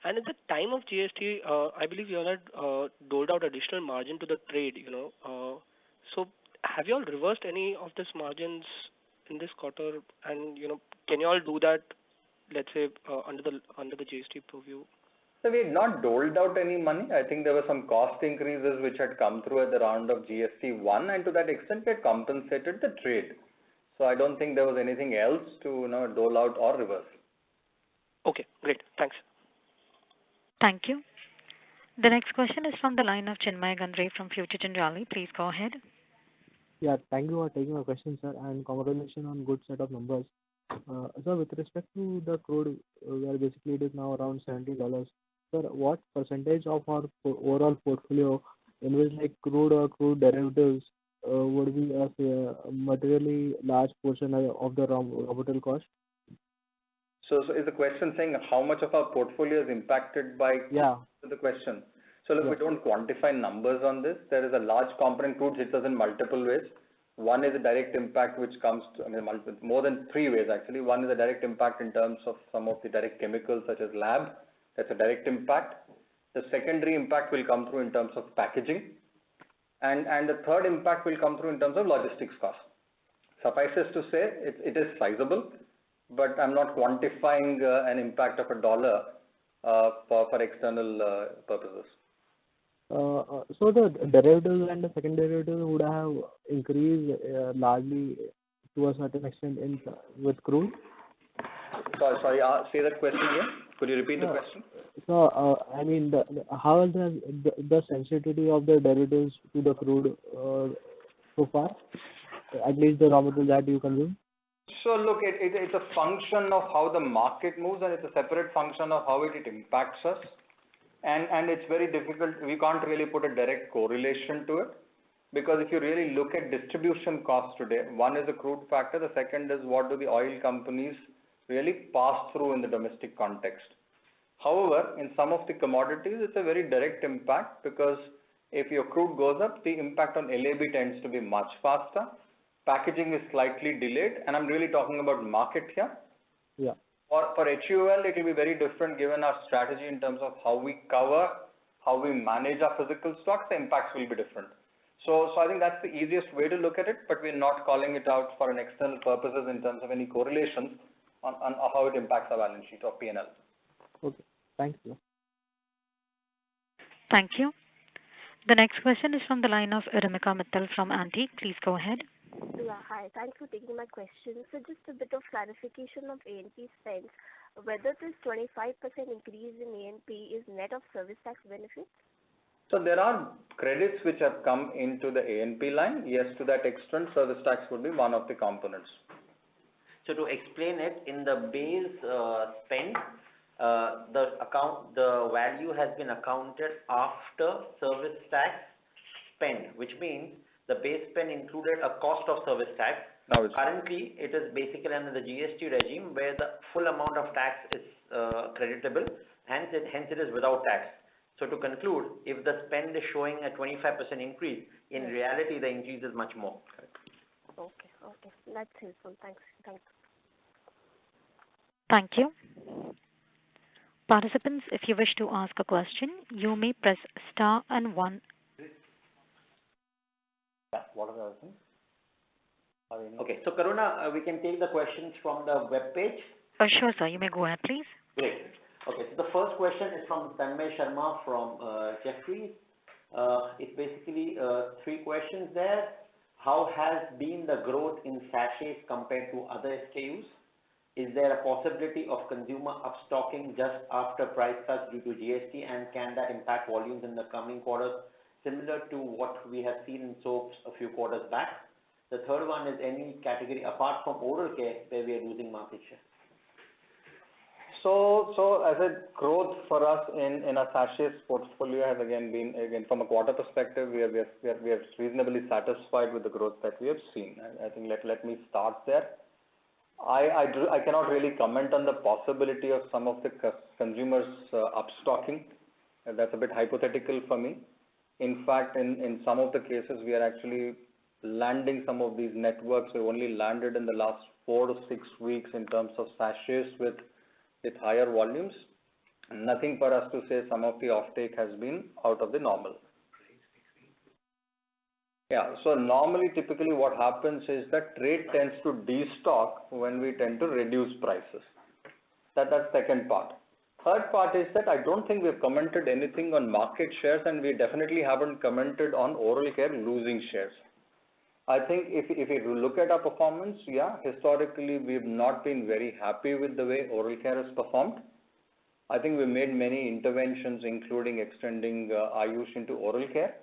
And at the time of GST, I believe you all had doled out additional margin to the trade, So have you all reversed any of these margins in this quarter? And, can you all do that, let's say, under the GST purview? So we had not doled out any money. I think there were some cost increases which had come through at the round of GST 1, and to that extent we had compensated the trade. So I don't think there was anything else to dole out or reverse. Okay, great. Thanks. Thank you. The next question is from the line of Chinmay Gandre from Future Generali. Please go ahead. Yeah, thank you for taking my question, sir, and congratulations on good set of numbers. Sir, with respect to the crude, where basically it is now around $70, sir, what percentage of our overall portfolio in which like crude or crude derivatives would be a materially large portion of the raw material cost? So is the question saying how much of our portfolio is impacted by the question? So look, we don't quantify numbers on this. There is a large component. Crude hits us in multiple ways. One is a direct impact which comes to, more than 3 ways actually. One is a direct impact in terms of some of the direct chemicals such as lab. That's a direct impact. The secondary impact will come through in terms of packaging. And the third impact will come through in terms of logistics costs. Suffices to say it is sizable, but I'm not quantifying an impact of $1 for external purposes. So the derivatives and the second derivative would have increased largely to a certain extent with crude? Sorry, say that question again. Could you repeat the question? So, how is the sensitivity of the derivatives to the crude so far? At least the raw material that you consume? So look, it's a function of how the market moves, and it's a separate function of how it impacts us. And it's very difficult. We can't really put a direct correlation to it, because if you really look at distribution costs today, one is the crude factor, the second is what do the oil companies really pass through in the domestic context. However, in some of the commodities, it's a very direct impact, because if your crude goes up, the impact on LAB tends to be much faster. Packaging is slightly delayed, and I'm really talking about market here. Yeah. For HUL, it will be very different given our strategy in terms of how we cover, how we manage our physical stocks, the impacts will be different. So I think that's the easiest way to look at it, but we're not calling it out for an external purposes in terms of any correlations on how it impacts our balance sheet or P&L. Okay, thank you. Thank you. The next question is from the line of Ramika Mittal from Antique. Please go ahead. Yeah, hi. Thanks for taking my question. So just a bit of clarification of A&P spends. Whether this 25% increase in A&P is net of service tax benefits? So there are credits which have come into the A&P line. Yes, to that extent, service tax would be one of the components. So to explain it, in the base spend, the value has been accounted after service tax spend, which means the base spend included a cost of service tax. Currently, it is basically under the GST regime where the full amount of tax is creditable, hence it is without tax. So to conclude, if the spend is showing a 25% increase, in reality the increase is much more. Okay, that's helpful. Thanks. Thank you. Participants, if you wish to ask a question, you may press star and 1 what are the other things? Okay, so Karuna, we can take the questions from the web page. Sure, sir. You may go ahead, please. Great. Okay, so the first question is from Tanmay Sharma from Jefferies. It's basically 3 questions there. How has been the growth in sachets compared to other SKUs? Is there a possibility of consumer upstocking just after price cuts due to GST, and can that impact volumes in the coming quarters, similar to what we have seen in soaps a few quarters back? The third one is any category apart from oral care where we are losing market share. So as a growth for us in our sachets portfolio has again from a quarter perspective, we are reasonably satisfied with the growth that we have seen. I think let me start there. I cannot really comment on the possibility of some of the consumers upstocking. That's a bit hypothetical for me. In fact, in some of the cases, we are actually landing some of these networks. We've only landed in the last 4 to 6 weeks in terms of sachets with higher volumes. Nothing for us to say some of the offtake has been out of the normal. Yeah, so normally typically what happens is that trade tends to destock when we tend to reduce prices. That's second part. Third part is that I don't think we've commented anything on market shares, and we definitely haven't commented on oral care losing shares. I think if you look at our performance, yeah, historically we've not been very happy with the way oral care has performed. I think we made many interventions, including extending Ayush into oral care,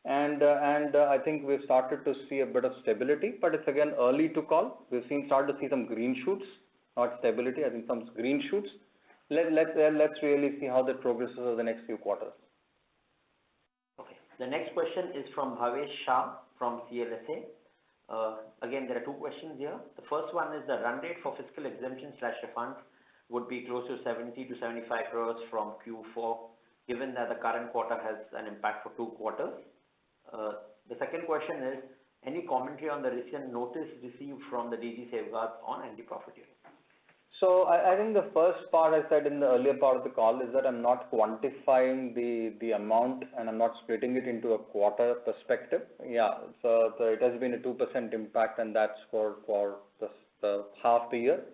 and I think we've started to see a bit of stability, but it's again early to call. We've started to see some green shoots, not stability. I think some green shoots. Let's really see how that progresses over the next few quarters. Okay. The next question is from Bhavesh Shah from CLSA. Again, there are 2 questions here. The first one is the run rate for fiscal exemption/refunds would be close to 70 to 75 crores from Q4, given that the current quarter has an impact for 2 quarters. The second question is, any commentary on the recent notice received from the DG safeguards on anti-profiteering? So I think the first part I said in the earlier part of the call is that I'm not quantifying the amount, and I'm not splitting it into a quarter perspective. Yeah, so it has been a 2% impact, and that's for the half the year.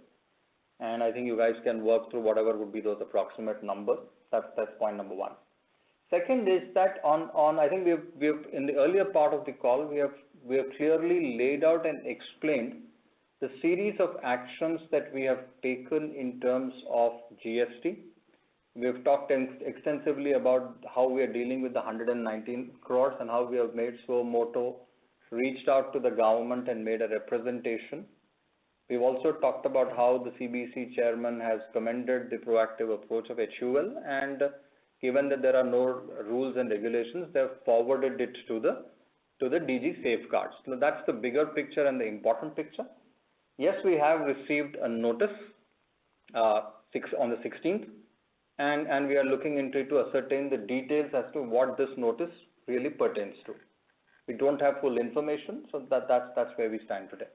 And I think you guys can work through whatever would be those approximate numbers. That's point number 1. Second is that I think we've in the earlier part of the call we have clearly laid out and explained the series of actions that we have taken in terms of GST. We've talked extensively about how we are dealing with the 119 crores and how we have made suo moto, reached out to the government and made a representation. We've also talked about how the CBC chairman has commended the proactive approach of HUL, and given that there are no rules and regulations, they have forwarded it to the DG safeguards. So that's the bigger picture and the important picture. Yes, we have received a notice on the 16th, and we are looking into it to ascertain the details as to what this notice really pertains to. We don't have full information, so that's where we stand today.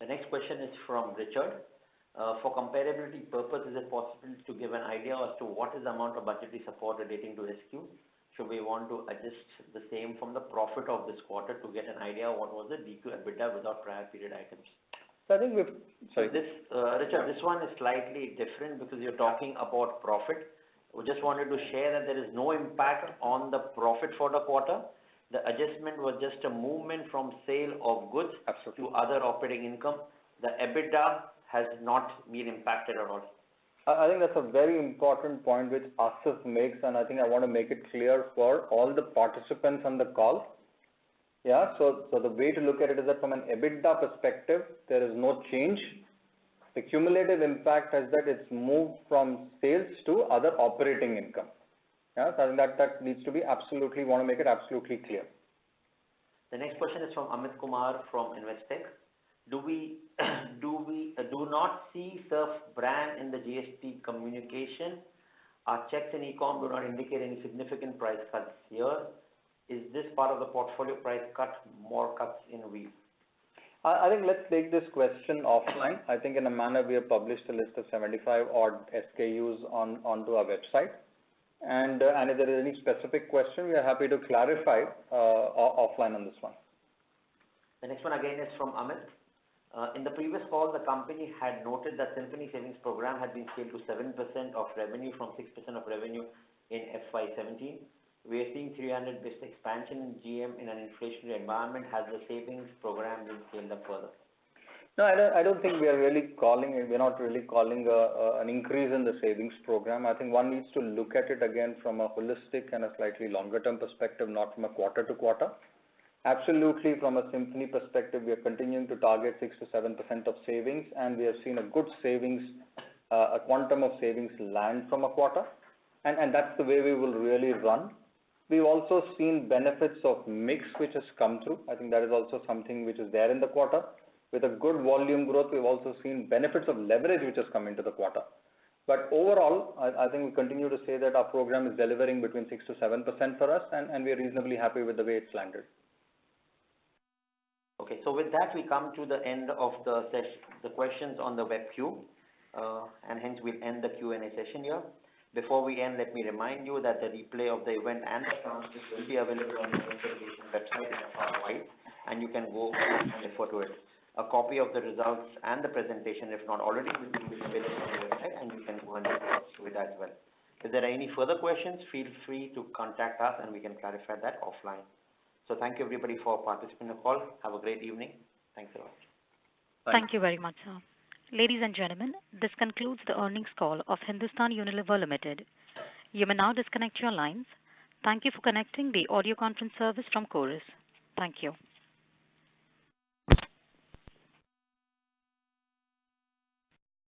The next question is from Richard. For comparability purpose, is it possible to give an idea as to what is the amount of budgetary support relating to SQ? Should we want to adjust the same from the profit of this quarter to get an idea of what was the DQ EBITDA without prior period items? So I think Richard, this one is slightly different because you're talking about profit. We just wanted to share that there is no impact on the profit for the quarter. The adjustment was just a movement from sale of goods to other operating income. The EBITDA has not been impacted at all. I think that's a very important point which Asif makes, and I think I want to make it clear for all the participants on the call. Yeah, so the way to look at it is that from an EBITDA perspective, there is no change. The cumulative impact is that it's moved from sales to other operating income. Yeah, so I think that needs to be want to make it absolutely clear. The next question is from Amit Kumar from Investec. Do we do not see Surf brand in the GST communication? Our checks in e-com do not indicate any significant price cuts here. Is this part of the portfolio price cut, more cuts in wheat? I think let's take this question offline. I think in a manner we have published a list of 75 odd SKUs onto our website. And if there is any specific question, we are happy to clarify offline on this one. The next one again is from Amit. In the previous call, the company had noted that Symphony Savings Program had been scaled to 7% of revenue from 6% of revenue in FY17. We are seeing 300 basis expansion in GM in an inflationary environment. Has the savings program been scaled up further? No, I don't think we're not really calling an increase in the savings program. I think one needs to look at it again from a holistic and a slightly longer term perspective, not from a quarter to quarter. Absolutely, from a Symphony perspective, we are continuing to target 6 to 7% of savings, and we have seen a good savings, a quantum of savings land from a quarter, and that's the way we will really run. We've also seen benefits of mix which has come through. I think that is also something which is there in the quarter. With a good volume growth, we've also seen benefits of leverage which has come into the quarter. But overall, I think we continue to say that our program is delivering between 6 to 7% for us, and we are reasonably happy with the way it's landed. Okay, so with that, we come to the end of the session, the questions on the web queue, and hence we'll end the Q&A session here. Before we end, let me remind you that the replay of the event and the transcript will be available on the Investor Relations website in a far right, and you can go and refer to it. A copy of the results and the presentation, if not already, will be available on the website, and you can go and refer to it as well. If there are any further questions, feel free to contact us, and we can clarify that offline. So thank you everybody for participating in the call. Have a great evening. Thanks a lot. Thank you very much, sir. Ladies and gentlemen, this concludes the earnings call of Hindustan Unilever Limited. You may now disconnect your lines. Thank you for connecting the audio conference service from Chorus. Thank you.